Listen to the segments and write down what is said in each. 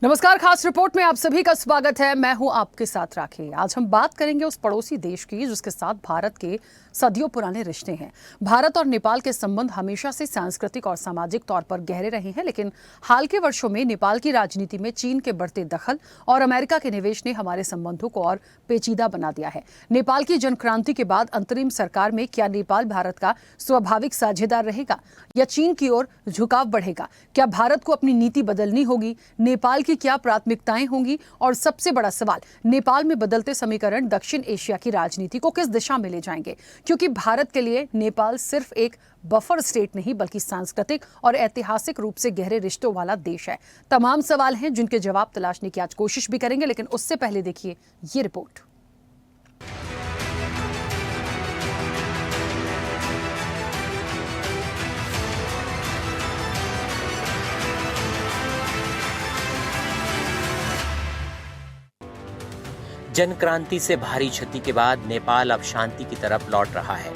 नमस्कार, खास रिपोर्ट में आप सभी का स्वागत है। मैं हूं आपके साथ राखी। आज हम बात करेंगे उस पड़ोसी देश की जिसके साथ भारत के सदियों पुराने रिश्ते हैं। भारत और नेपाल के संबंध हमेशा से सांस्कृतिक और सामाजिक तौर पर गहरे रहे हैं, लेकिन हाल के वर्षों में नेपाल की राजनीति में चीन के बढ़ते दखल और अमेरिका के निवेश ने हमारे संबंधों को और पेचीदा बना दिया है। नेपाल की जनक्रांति के बाद अंतरिम सरकार में क्या नेपाल भारत का स्वाभाविक साझेदार रहेगा या चीन की ओर झुकाव बढ़ेगा? क्या भारत को अपनी नीति बदलनी होगी? नेपाल की क्या प्राथमिकताएं होंगी? और सबसे बड़ा सवाल, नेपाल में बदलते समीकरण दक्षिण एशिया की राजनीति को किस दिशा में ले जाएंगे? क्योंकि भारत के लिए नेपाल सिर्फ एक बफर स्टेट नहीं बल्कि सांस्कृतिक और ऐतिहासिक रूप से गहरे रिश्तों वाला देश है। तमाम सवाल हैं जिनके जवाब तलाशने की आज कोशिश भी करेंगे, लेकिन उससे पहले देखिए ये रिपोर्ट। जन क्रांति से भारी क्षति के बाद नेपाल अब शांति की तरफ लौट रहा है।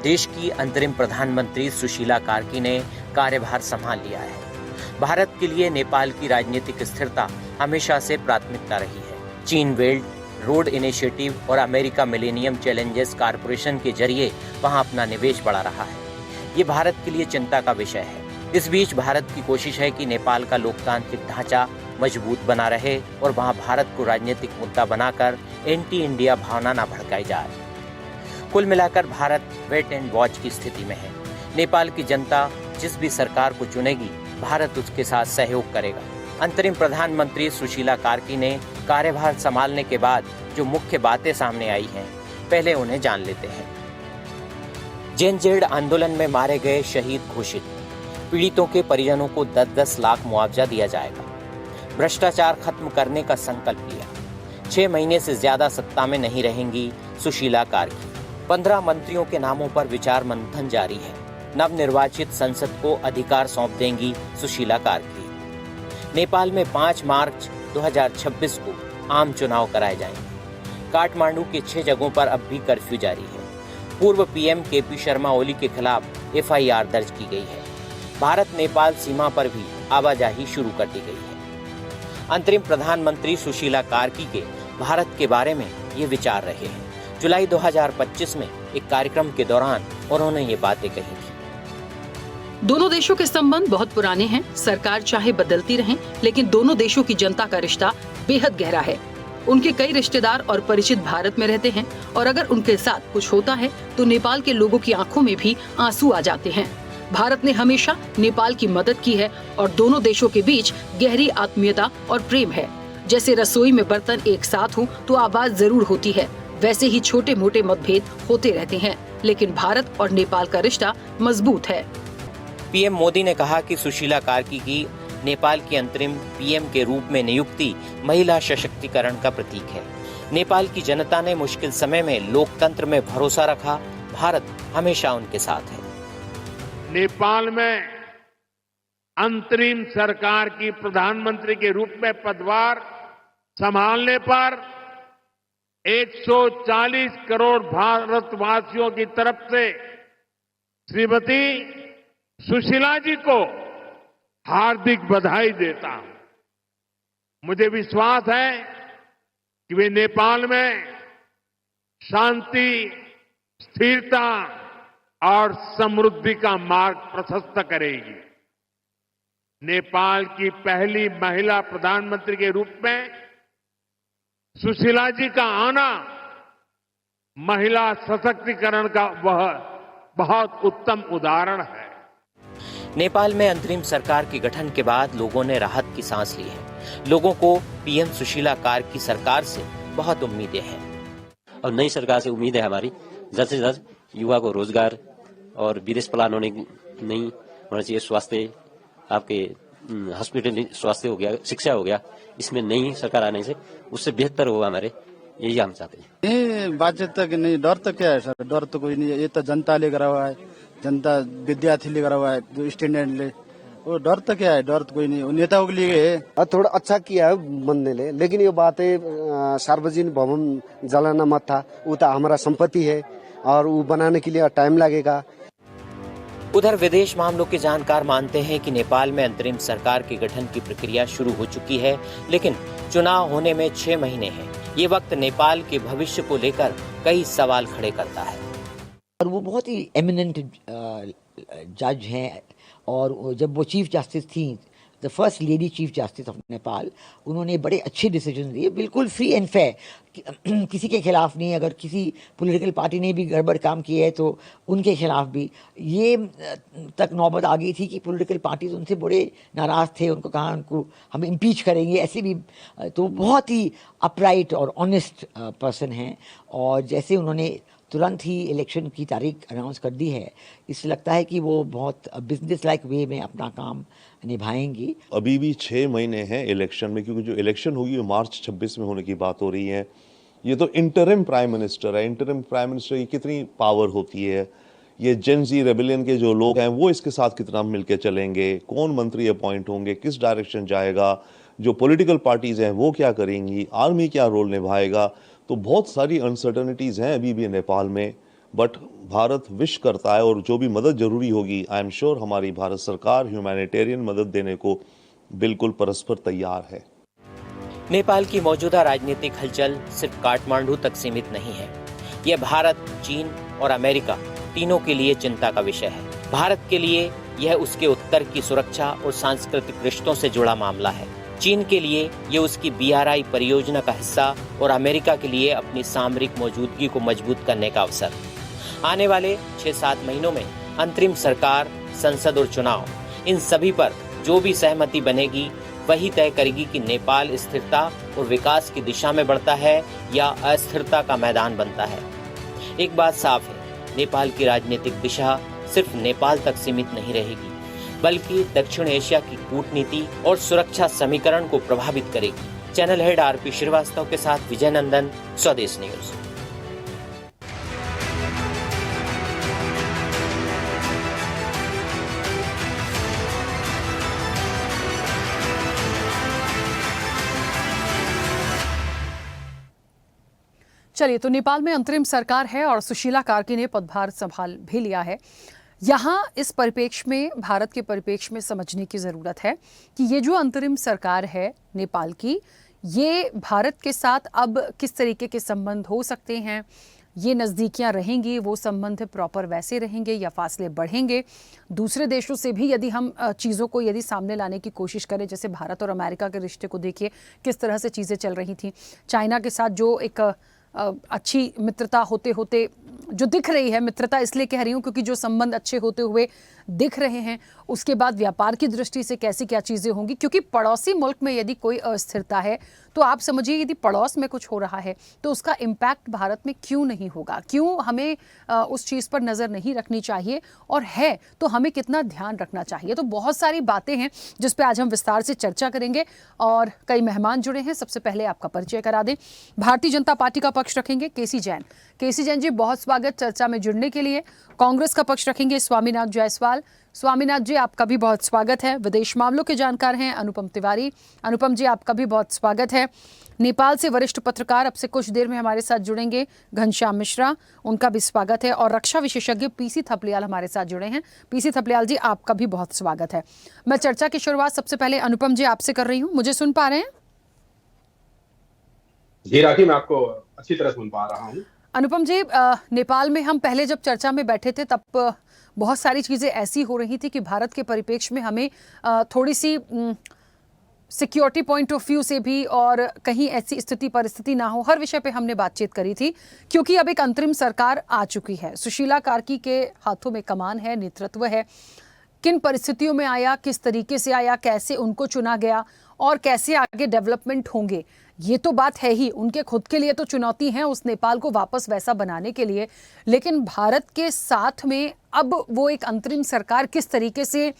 देश की अंतरिम प्रधानमंत्री सुशीला कार्की ने कार्यभार संभाल लिया है। भारत के लिए नेपाल की राजनीतिक स्थिरता हमेशा से प्राथमिकता रही है। चीन बेल्ट रोड इनिशिएटिव और अमेरिका मिलेनियम चैलेंजेस कारपोरेशन के जरिए वहां अपना निवेश बढ़ा रहा है। ये भारत के लिए चिंता का विषय है। इस बीच भारत की कोशिश है कि नेपाल का लोकतांत्रिक ढांचा मजबूत बना रहे और वहां भारत को राजनीतिक मुद्दा बनाकर एंटी इंडिया भावना न भड़काई जाए। कुल मिलाकर भारत वेट एंड वॉच की स्थिति में है। नेपाल की जनता जिस भी सरकार को चुनेगी, भारत उसके साथ सहयोग करेगा। अंतरिम प्रधानमंत्री सुशीला कार्की ने कार्यभार संभालने के बाद जो मुख्य बातें सामने आई हैं, पहले उन्हें जान लेते हैं। जेनजेड आंदोलन में मारे गए शहीद घोषित, पीड़ितों के परिजनों को 10-10 लाख मुआवजा दिया जाएगा। भ्रष्टाचार खत्म करने का संकल्प लिया। 6 महीने से ज्यादा सत्ता में नहीं रहेंगी सुशीला कार्की। 15 मंत्रियों के नामों पर विचार मंथन जारी है। नवनिर्वाचित संसद को अधिकार सौंप देंगी सुशीला कार्की। नेपाल में 5 मार्च 2026 को आम चुनाव कराए जाएंगे। काठमांडू के 6 जगहों पर अब भी कर्फ्यू जारी है। पूर्व पीएम केपी शर्मा ओली के खिलाफ एफआईआर दर्ज की गई है। भारत नेपाल सीमा पर भी आवाजाही शुरू कर दी गई है। अंतरिम प्रधानमंत्री सुशीला कार्की के भारत के बारे में ये विचार रहे हैं। जुलाई 2025 में एक कार्यक्रम के दौरान उन्होंने ये बातें कही थी। दोनों देशों के संबंध बहुत पुराने हैं। सरकार चाहे बदलती रहे, लेकिन दोनों देशों की जनता का रिश्ता बेहद गहरा है। उनके कई रिश्तेदार और परिचित भारत में रहते हैं और अगर उनके साथ कुछ होता है तो नेपाल के लोगों की आंखों में भी आंसू आ जाते हैं। भारत ने हमेशा नेपाल की मदद की है और दोनों देशों के बीच गहरी आत्मीयता और प्रेम है। जैसे रसोई में बर्तन एक साथ हों तो आवाज जरूर होती है, वैसे ही छोटे मोटे मतभेद होते रहते हैं, लेकिन भारत और नेपाल का रिश्ता मजबूत है। पीएम मोदी ने कहा कि सुशीला कार्की की नेपाल की अंतरिम पीएम के रूप में नियुक्ति महिला सशक्तिकरण का प्रतीक है। नेपाल की जनता ने मुश्किल समय में लोकतंत्र में भरोसा रखा। भारत हमेशा उनके साथ है। नेपाल में अंतरिम सरकार की प्रधानमंत्री के रूप में पदभार संभालने पर 140 करोड़ भारतवासियों की तरफ से श्रीमती सुशीला जी को हार्दिक बधाई देता हूं। मुझे विश्वास है कि वे नेपाल में शांति, स्थिरता और समृद्धि का मार्ग प्रशस्त करेगी। नेपाल की पहली महिला प्रधानमंत्री के रूप में सुशीला जी का आना महिला सशक्तिकरण का वह बहुत उत्तम उदाहरण है। नेपाल में अंतरिम सरकार के गठन के बाद लोगों ने राहत की सांस ली है। लोगों को पीएम सुशीला कार्की सरकार से बहुत उम्मीदें हैं। और नई सरकार से उम्मीद है हमारी जल्द से जल्द युवा को रोजगार और विदेश पलायन नहीं होना चाहिए। स्वास्थ्य, आपके हॉस्पिटल स्वास्थ्य हो गया, शिक्षा हो गया, इसमें नई सरकार आने से उससे बेहतर होगा हमारे, यही हम चाहते हैं। नहीं बाध्यता की नहीं, डर तो क्या है सर, डर तो कोई नहीं है। ये तो जनता ले करा हुआ है, जनता विद्यार्थी ले करा हुआ है, जो स्टूडेंट ले, वो डर तो क्या है, डर तो कोई नहीं। नेताओं के लिए है। थोड़ा अच्छा किया है बनने ले, लेकिन ये बात है सार्वजनिक भवन जलाना मत था। वो तो हमारा संपत्ति है और वो बनाने के लिए टाइम लगेगा। उधर विदेश मामलों के जानकार मानते हैं कि नेपाल में अंतरिम सरकार के गठन की प्रक्रिया शुरू हो चुकी है, लेकिन चुनाव होने में 6 महीने हैं। ये वक्त नेपाल के भविष्य को लेकर कई सवाल खड़े करता है। और वो बहुत ही एमिनेंट जज हैं, और जब वो चीफ जस्टिस थी, the first lady chief justice of Nepal, उन्होंने बड़े अच्छे डिसीजन लिए, बिल्कुल फ्री एंड फेयर, किसी के खिलाफ नहीं। अगर किसी पॉलिटिकल पार्टी ने भी गड़बड़ काम किया है तो उनके खिलाफ भी। ये तक नौबत आ गई थी कि पॉलिटिकल पार्टीज उनसे बड़े नाराज़ थे, उनको कहा उनको हम इम्पीच करेंगे, ऐसे भी। तो बहुत ही अपराइट और ऑनेस्ट पर्सन हैं, और जैसे उन्होंने तुरंत ही इलेक्शन की तारीख अनाउंस कर दी है, इससे लगता है कि वो बहुत बिजनेस लाइक वे में अपना काम निभाएंगी। अभी भी 6 महीने हैं इलेक्शन में, क्योंकि जो इलेक्शन होगी वो मार्च 26 में होने की बात हो रही है। ये तो इंटरिम प्राइम मिनिस्टर है, इंटरिम प्राइम मिनिस्टर की कितनी पावर होती है, ये जेन जी रेबेलियन के जो लोग हैं वो इसके साथ कितना मिलके चलेंगे, कौन मंत्री अपॉइंट होंगे, किस डायरेक्शन जाएगा, जो पॉलिटिकल पार्टीज हैं वो क्या करेंगी, आर्मी क्या रोल निभाएगा। तो बहुत सारी अनसर्टनिटीज हैं अभी भी नेपाल में, बट भारत विश करता है, और जो भी मदद जरूरी होगी, आई एम श्योर हमारी भारत सरकार ह्यूमैनिटेरियन मदद देने को बिल्कुल परस्पर तैयार है। नेपाल की मौजूदा राजनीतिक हलचल सिर्फ काठमांडू तक सीमित नहीं है। यह भारत, चीन और अमेरिका तीनों के लिए चिंता का विषय है। भारत के लिए यह उसके उत्तर की सुरक्षा और सांस्कृतिक रिश्तों से जुड़ा मामला है। चीन के लिए ये उसकी BRI परियोजना का हिस्सा, और अमेरिका के लिए अपनी सामरिक मौजूदगी को मजबूत करने का अवसर। आने वाले 6-7 महीनों में अंतरिम सरकार, संसद और चुनाव, इन सभी पर जो भी सहमति बनेगी वही तय करेगी कि नेपाल स्थिरता और विकास की दिशा में बढ़ता है या अस्थिरता का मैदान बनता है। एक बात साफ है, नेपाल की राजनीतिक दिशा सिर्फ नेपाल तक सीमित नहीं रहेगी, बल्कि दक्षिण एशिया की कूटनीति और सुरक्षा समीकरण को प्रभावित करेगी। चैनल हेड RP श्रीवास्तव के साथ विजय नंदन, स्वदेश न्यूज। चलिए, तो नेपाल में अंतरिम सरकार है और सुशीला कार्की ने पदभार संभाल भी लिया है। यहाँ इस परिप्रेक्ष्य में, भारत के परिप्रेक्ष्य में समझने की ज़रूरत है कि ये जो अंतरिम सरकार है नेपाल की, ये भारत के साथ अब किस तरीके के संबंध हो सकते हैं, ये नज़दीकियाँ रहेंगी, वो संबंध प्रॉपर वैसे रहेंगे या फासले बढ़ेंगे। दूसरे देशों से भी यदि हम चीज़ों को यदि सामने लाने की कोशिश करें, जैसे भारत और अमेरिका के रिश्ते को देखिए किस तरह से चीज़ें चल रही थी। चाइना के साथ जो एक अच्छी मित्रता होते होते जो दिख रही है, मित्रता इसलिए कह रही हूँ क्योंकि जो संबंध अच्छे होते हुए दिख रहे हैं, उसके बाद व्यापार की दृष्टि से कैसी क्या चीज़ें होंगी, क्योंकि पड़ोसी मुल्क में यदि कोई अस्थिरता है तो आप समझिए यदि पड़ोस में कुछ हो रहा है तो उसका इम्पैक्ट भारत में क्यों नहीं होगा, क्यों हमें उस चीज़ पर नज़र नहीं रखनी चाहिए, और है तो हमें कितना ध्यान रखना चाहिए। तो बहुत सारी बातें हैं जिस पे आज हम विस्तार से चर्चा करेंगे, और कई मेहमान जुड़े हैं। सबसे पहले आपका परिचय करा दें। भारतीय जनता पार्टी का पक्ष रखेंगे केसी जैन। केसी जैन जी, बहुत स्वागत चर्चा में जुड़ने के लिए। कांग्रेस का पक्ष रखेंगे स्वामीनाथ जायसवाल। स्वामीनाथ जी, आपका भी बहुत स्वागत है। विदेश मामलों के जानकार हैं अनुपम तिवारी। अनुपम जी, आपका भी बहुत स्वागत है। नेपाल से वरिष्ठ पत्रकार अब से कुछ देर में हमारे साथ जुड़ेंगे घनश्याम मिश्रा, उनका भी स्वागत है। और रक्षा विशेषज्ञ PC थपलियाल हमारे साथ जुड़े हैं। PC थपलियाल जी, आपका भी बहुत स्वागत है। मैं चर्चा की शुरुआत सबसे पहले अनुपम जी आपसे कर रही हूँ। मुझे सुन पा रहे हैं? जी राखी, मैं आपको अच्छी तरह सुन पा रहा हूँ। अनुपम जी, नेपाल में हम पहले जब चर्चा में बैठे थे तब बहुत सारी चीज़ें ऐसी हो रही थी कि भारत के परिप्रेक्ष्य में हमें थोड़ी सी सिक्योरिटी पॉइंट ऑफ व्यू से भी, और कहीं ऐसी स्थिति परिस्थिति ना हो, हर विषय पे हमने बातचीत करी थी। क्योंकि अब एक अंतरिम सरकार आ चुकी है, सुशीला कार्की के हाथों में कमान है, नेतृत्व है। किन परिस्थितियों में आया, किस तरीके से आया, कैसे उनको चुना गया और कैसे आगे डेवलपमेंट होंगे, ये तो बात है ही। उनके खुद के लिए तो चुनौती है उस नेपाल को वापस वैसा बनाने के लिए, लेकिन भारत के साथ में अब वो एक अंतरिम सरकार किस तरीके से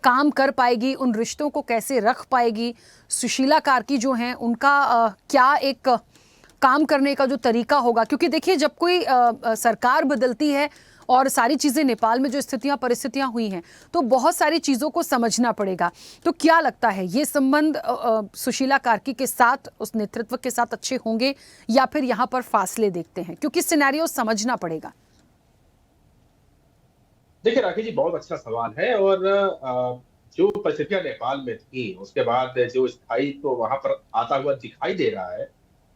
काम कर पाएगी, उन रिश्तों को कैसे रख पाएगी, सुशीला कार्की जो हैं उनका क्या एक काम करने का जो तरीका होगा। क्योंकि देखिए, जब कोई सरकार बदलती है और सारी चीज़ें नेपाल में जो स्थितियां परिस्थितियां हुई हैं, तो बहुत सारी चीज़ों को समझना पड़ेगा। तो क्या लगता है, ये संबंध सुशीला कार्की के साथ, उस नेतृत्व के साथ अच्छे होंगे या फिर यहाँ पर फासले देखते हैं? क्योंकि सिनेरियो समझना पड़ेगा। देखिए राखी जी, बहुत अच्छा सवाल है। और जो परिस्थितियां नेपाल में थी, उसके बाद जो स्थायित्व वहां पर आता हुआ दिखाई दे रहा है,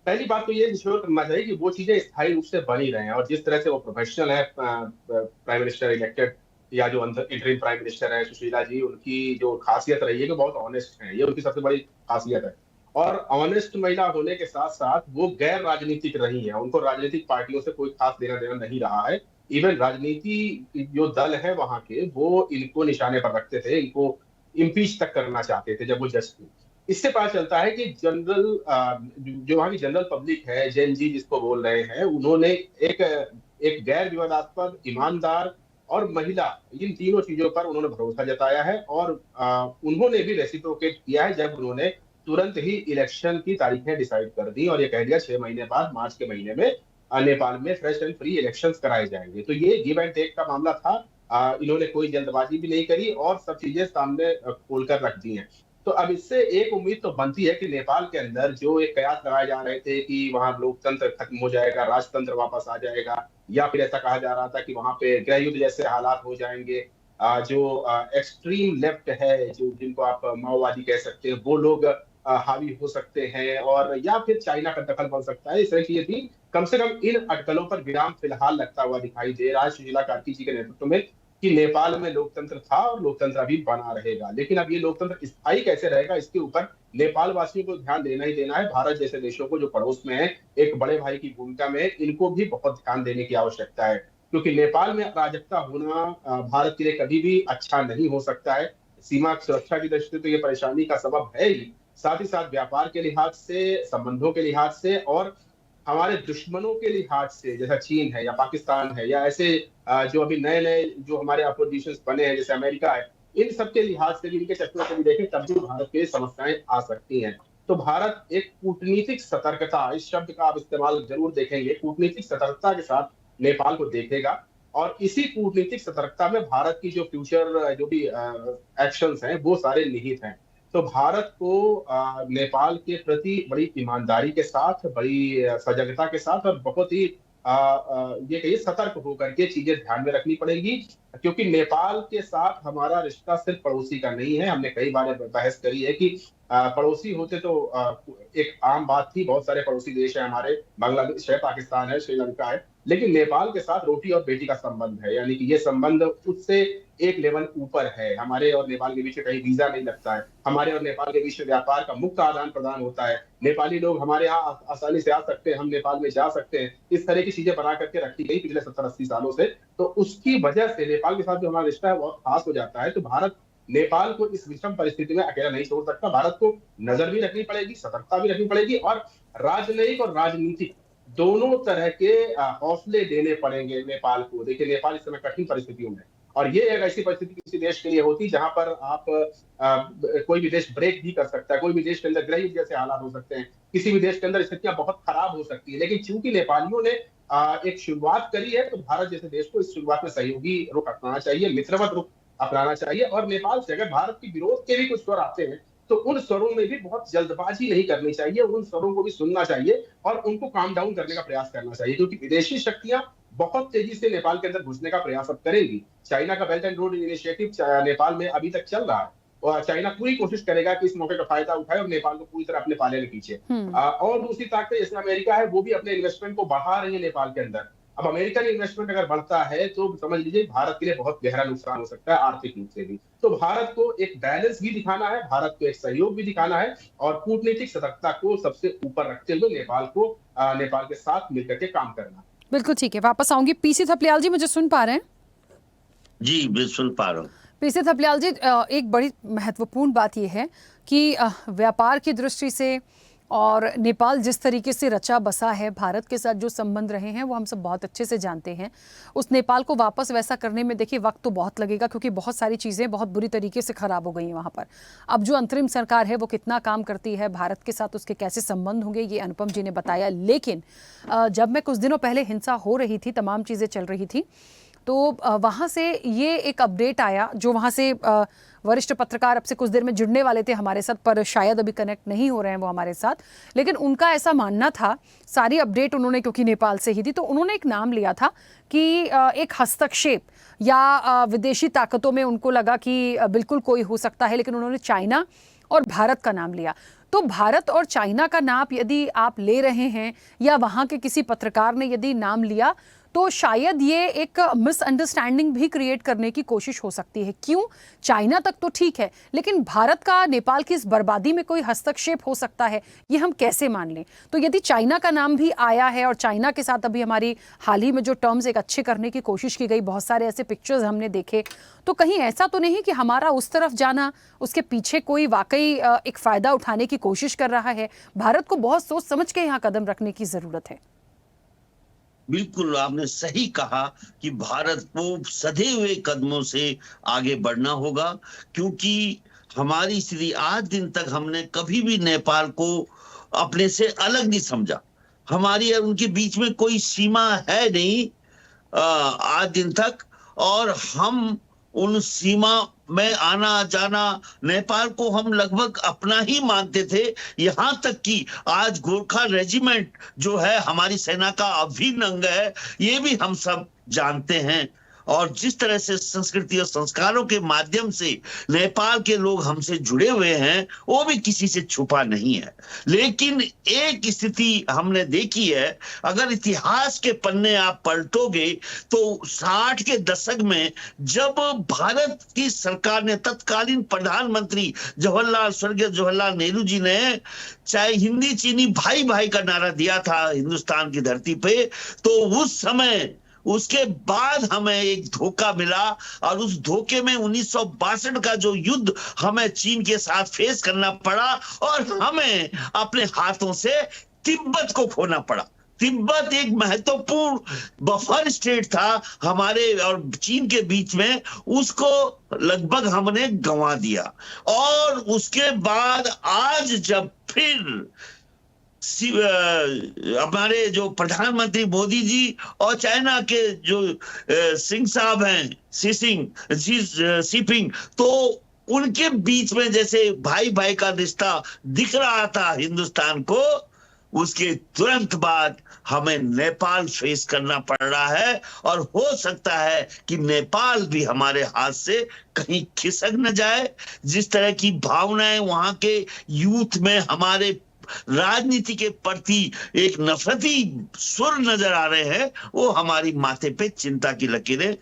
पहली बात तो ये इंश्योर करना चाहिए कि वो चीजें स्थायी रूप से बनी रहे। और जिस तरह से वो प्रोफेशनल है, प्राइम मिनिस्टर इलेक्टेड या जो इंटरिम प्राइम मिनिस्टर है सुशीला जी, उनकी जो खासियत रही है कि बहुत ऑनेस्ट है, ये उनकी सबसे बड़ी खासियत है। और ऑनेस्ट महिला होने के साथ साथ वो गैर राजनीतिक रही है, उनको राजनीतिक पार्टियों से कोई खास लेना देना नहीं रहा है। इवन राजनीति जो दल है वहां के, वो इनको निशाने पर रखते थे, इनको इम्पीच तक करना चाहते थे जब वो जज थे। इससे पता चलता है कि जो वहां की जनरल पब्लिक है, जेन जी जिसको बोल रहे हैं, उन्होंने एक एक गैर विवादास्पद, ईमानदार और महिला, इन तीनों चीजों पर उन्होंने भरोसा जताया है। और उन्होंने भी रेसिप्रोकेट किया है जब उन्होंने तुरंत ही इलेक्शन की तारीखें डिसाइड कर दी और ये कह दिया 6 महीने बाद, मार्च के महीने में नेपाल में फ्रेश एंड फ्री इलेक्शंस कराए जाएंगे। तो ये गिव एंड टेक का मामला था। इन्होंने कोई जल्दबाजी भी नहीं करी और सब चीजें सामने खोलकर रख दी हैं। तो अब इससे एक उम्मीद तो बनती है कि नेपाल के अंदर जो एक कयास लगाए जा रहे थे कि वहां लोकतंत्र खत्म हो जाएगा, राजतंत्र वापस आ जाएगा, या फिर ऐसा कहा जा रहा था कि वहां पे गृह युद्ध जैसे हालात हो जाएंगे, जो एक्सट्रीम लेफ्ट है, जो जिनको आप माओवादी कह सकते हैं, वो लोग हावी हो सकते हैं, और या फिर चाइना का दखल बन सकता है, इस तरह की चीजें थी। कम से कम इन अटकलों पर विराम फिलहाल लगता हुआ दिखाई दे रहा है सुशीला कार्की जी के नेतृत्व में, कि नेपाल में लोकतंत्र था और लोकतंत्र अभी बना रहेगा। लेकिन अब ये लोकतंत्र स्थायी कैसे रहेगा, इसके ऊपर नेपाल वासियों को ध्यान देना ही देना है। भारत जैसे देशों को जो पड़ोस में है, एक बड़े भाई की भूमिका में, इनको भी बहुत ध्यान देने की आवश्यकता है। क्योंकि नेपाल में अराजकता होना भारत के लिए कभी भी अच्छा नहीं हो सकता है। सीमा सुरक्षा की दृष्टि से तो ये परेशानी का सबब है ही, साथ ही साथ व्यापार के लिहाज से, संबंधों के लिहाज से, और हमारे दुश्मनों के लिहाज से, जैसा चीन है या पाकिस्तान है, या ऐसे जो अभी नए नए जो हमारे अपोजिशन बने हैं जैसे अमेरिका है, इन सब के लिहाज से भी, इनके चक्रों से भी देखें तब भी भारत के समस्याएं आ सकती हैं। तो भारत एक कूटनीतिक सतर्कता, इस शब्द का आप इस्तेमाल जरूर देखेंगे, कूटनीतिक सतर्कता के साथ नेपाल को देखेगा। और इसी कूटनीतिक सतर्कता में भारत की जो फ्यूचर जो भी एक्शंस हैं वो सारे निहित हैं। तो भारत को नेपाल के प्रति बड़ी ईमानदारी के साथ, बड़ी सजगता के साथ और बहुत ही ये कहिए सतर्क होकर के चीजें ध्यान में रखनी पड़ेगी। क्योंकि नेपाल के साथ हमारा रिश्ता सिर्फ पड़ोसी का नहीं है। हमने कई बार बहस करी है कि पड़ोसी होते तो एक आम बात थी, बहुत सारे पड़ोसी देश है हमारे, बांग्लादेश है, पाकिस्तान है, श्रीलंका है, लेकिन नेपाल के साथ रोटी और बेटी का संबंध है। यानी कि ये संबंध उससे एक लेवल ऊपर है। हमारे और नेपाल के बीच में कहीं वीजा नहीं लगता है, हमारे और नेपाल के बीच में व्यापार का मुक्त आदान प्रदान होता है, नेपाली लोग हमारे यहाँ आसानी से आ सकते हैं, हम नेपाल में जा सकते हैं। इस तरह की चीजें बना करके रखी गई पिछले 70-80 सालों से। तो उसकी वजह से नेपाल के साथ जो हमारा रिश्ता है बहुत खास हो जाता है। तो भारत नेपाल को इस विषम परिस्थिति में अकेला नहीं छोड़ सकता। भारत को नजर भी रखनी पड़ेगी, सतर्कता भी रखनी पड़ेगी, और राजनयिक और राजनीतिक दोनों तरह के हौसले देने पड़ेंगे नेपाल को। देखिए नेपाल इस समय कठिन परिस्थितियों में, और ये एक ऐसी परिस्थिति किसी देश के लिए होती जहां पर आप कोई भी देश ब्रेक भी कर सकता है, कोई भी देश के अंदर गृह युद्ध जैसे हालात हो सकते हैं, किसी भी देश के अंदर स्थितियां बहुत खराब हो सकती है। लेकिन चूंकि नेपालियों ने एक शुरुआत करी है, तो भारत जैसे देश को इस शुरुआत में सहयोगी रुख अपनाना चाहिए, मित्रवत रुख अपनाना चाहिए। और नेपाल से अगर भारत के विरोध के भी कुछ स्वर आते हैं, तो उन स्वरों में भी बहुत जल्दबाजी नहीं करनी चाहिए, उन स्वरों को भी सुनना चाहिए और उनको काम डाउन करने का प्रयास करना चाहिए। क्योंकि विदेशी शक्तियां बहुत तेजी से नेपाल के अंदर घुसने का प्रयास अब करेंगी। चाइना का belt and road initiative Nepal में अभी तक चल रहा है, और चाइना पूरी कोशिश करेगा कि इस मौके का फायदा उठाए और नेपाल को पूरी तरह अपने पाले में खींचे। और दूसरी ताकत जैसे अमेरिका है, वो भी अपने इन्वेस्टमेंट को बढ़ा रही है नेपाल के अंदर। अब अमेरिकन इन्वेस्टमेंट अगर बढ़ता है तो समझ लीजिए भारत के लिए बहुत गहरा नुकसान हो सकता है, आर्थिक रूप से भी। तो भारत को एक बैलेंस भी दिखाना है, भारत को एक सहयोग भी दिखाना है, और कूटनीतिक सतर्कता को सबसे ऊपर रखते हुए नेपाल के साथ मिलकर के काम करना। बिल्कुल ठीक है, वापस आऊंगी। पीसी थपलियाल जी, मुझे सुन पा रहे हैं? जी बिल्कुल सुन पा रहा हूँ। पीसी थपलियाल जी, एक बड़ी महत्वपूर्ण बात यह है कि व्यापार की दृष्टि से और नेपाल जिस तरीके से रचा बसा है, भारत के साथ जो संबंध रहे हैं वो हम सब बहुत अच्छे से जानते हैं। उस नेपाल को वापस वैसा करने में देखिए वक्त तो बहुत लगेगा, क्योंकि बहुत सारी चीज़ें बहुत बुरी तरीके से ख़राब हो गई हैं वहाँ पर। अब जो अंतरिम सरकार है वो कितना काम करती है, भारत के साथ उसके कैसे संबंध होंगे, ये अनुपम जी ने बताया। लेकिन जब मैं कुछ दिनों पहले हिंसा हो रही थी, तमाम चीज़ें चल रही थी, तो वहाँ से ये एक अपडेट आया, जो वहाँ से वरिष्ठ पत्रकार अब से कुछ देर में जुड़ने वाले थे हमारे साथ, पर शायद अभी कनेक्ट नहीं हो रहे हैं वो हमारे साथ। लेकिन उनका ऐसा मानना था, सारी अपडेट उन्होंने क्योंकि नेपाल से ही थी, तो उन्होंने एक नाम लिया था कि एक हस्तक्षेप या विदेशी ताकतों में उनको लगा कि बिल्कुल कोई हो सकता है, लेकिन उन्होंने चाइना और भारत का नाम लिया। तो भारत और चाइना का नाम यदि आप ले रहे हैं या वहाँ के किसी पत्रकार ने यदि नाम लिया, तो शायद ये एक मिसअंडरस्टैंडिंग भी क्रिएट करने की कोशिश हो सकती है। क्यों? चाइना तक तो ठीक है, लेकिन भारत का नेपाल की इस बर्बादी में कोई हस्तक्षेप हो सकता है, ये हम कैसे मान लें? तो यदि चाइना का नाम भी आया है और चाइना के साथ अभी हमारी हाल ही में जो टर्म्स एक अच्छे करने की कोशिश की गई, बहुत सारे ऐसे पिक्चर्स हमने देखे, तो कहीं ऐसा तो नहीं कि हमारा उस तरफ जाना, उसके पीछे कोई वाकई एक फ़ायदा उठाने की कोशिश कर रहा है? भारत को बहुत सोच समझ के यहाँ कदम रखने की ज़रूरत है। बिल्कुल आपने सही कहा कि भारत को सधे हुए कदमों से आगे बढ़ना होगा, क्योंकि हमारी स्थिति आज दिन तक हमने कभी भी नेपाल को अपने से अलग नहीं समझा। हमारी और उनके बीच में कोई सीमा है नहीं आज दिन तक, और हम उन सीमा में आना जाना नेपाल को हम लगभग अपना ही मानते थे। यहां तक कि आज गोरखा रेजिमेंट जो है हमारी सेना का अभिन्न अंग है, ये भी हम सब जानते हैं। और जिस तरह से संस्कृति और संस्कारों के माध्यम से नेपाल के लोग हमसे जुड़े हुए हैं, वो भी किसी से छुपा नहीं है। लेकिन एक स्थिति हमने देखी है, अगर इतिहास के पन्ने आप पलटोगे तो 60 के दशक में जब भारत की सरकार ने, तत्कालीन प्रधानमंत्री स्वर्गीय जवाहरलाल नेहरू जी ने चाहे हिंदी चीनी भाई भाई का नारा दिया था हिंदुस्तान की धरती पे, तो उस समय उसके बाद हमें एक धोखा मिला, और उस धोखे में 1962 का जो युद्ध हमें चीन के साथ फेस करना पड़ा, और हमें अपने हाथों से तिब्बत को खोना पड़ा। तिब्बत एक महत्वपूर्ण बफर स्टेट था हमारे और चीन के बीच में, उसको लगभग हमने गंवा दिया। और उसके बाद आज जब फिर हमारे जो प्रधानमंत्री मोदी जी और चाइना के जो सिंह साहब हैं, शी पिंग, तो उनके बीच में जैसे भाई भाई का रिश्ता दिख रहा था हिंदुस्तान को, उसके तुरंत बाद हमें नेपाल फेस करना पड़ रहा है। और हो सकता है कि नेपाल भी हमारे हाथ से कहीं खिसक न जाए। जिस तरह की भावनाएं वहां के यूथ में हमारे राजनीति के प्रति एक नफरती सुर नजर आ रहे हैं, वो हमारी माथे पे चिंता की लकीरें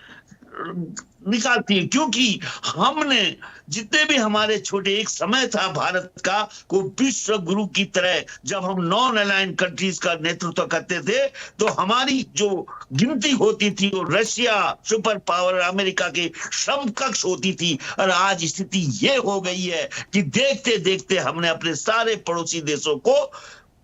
निकालती है। क्योंकि हमने जितने भी हमारे छोटे एक समय था भारत का को विश्व गुरु की तरह, जब हम नॉन अलाइंड कंट्रीज का नेतृत्व करते थे, तो हमारी जो गिनती होती थी वो रशिया सुपर पावर अमेरिका के समकक्ष होती थी। और आज स्थिति ये हो गई है कि देखते देखते हमने अपने सारे पड़ोसी देशों को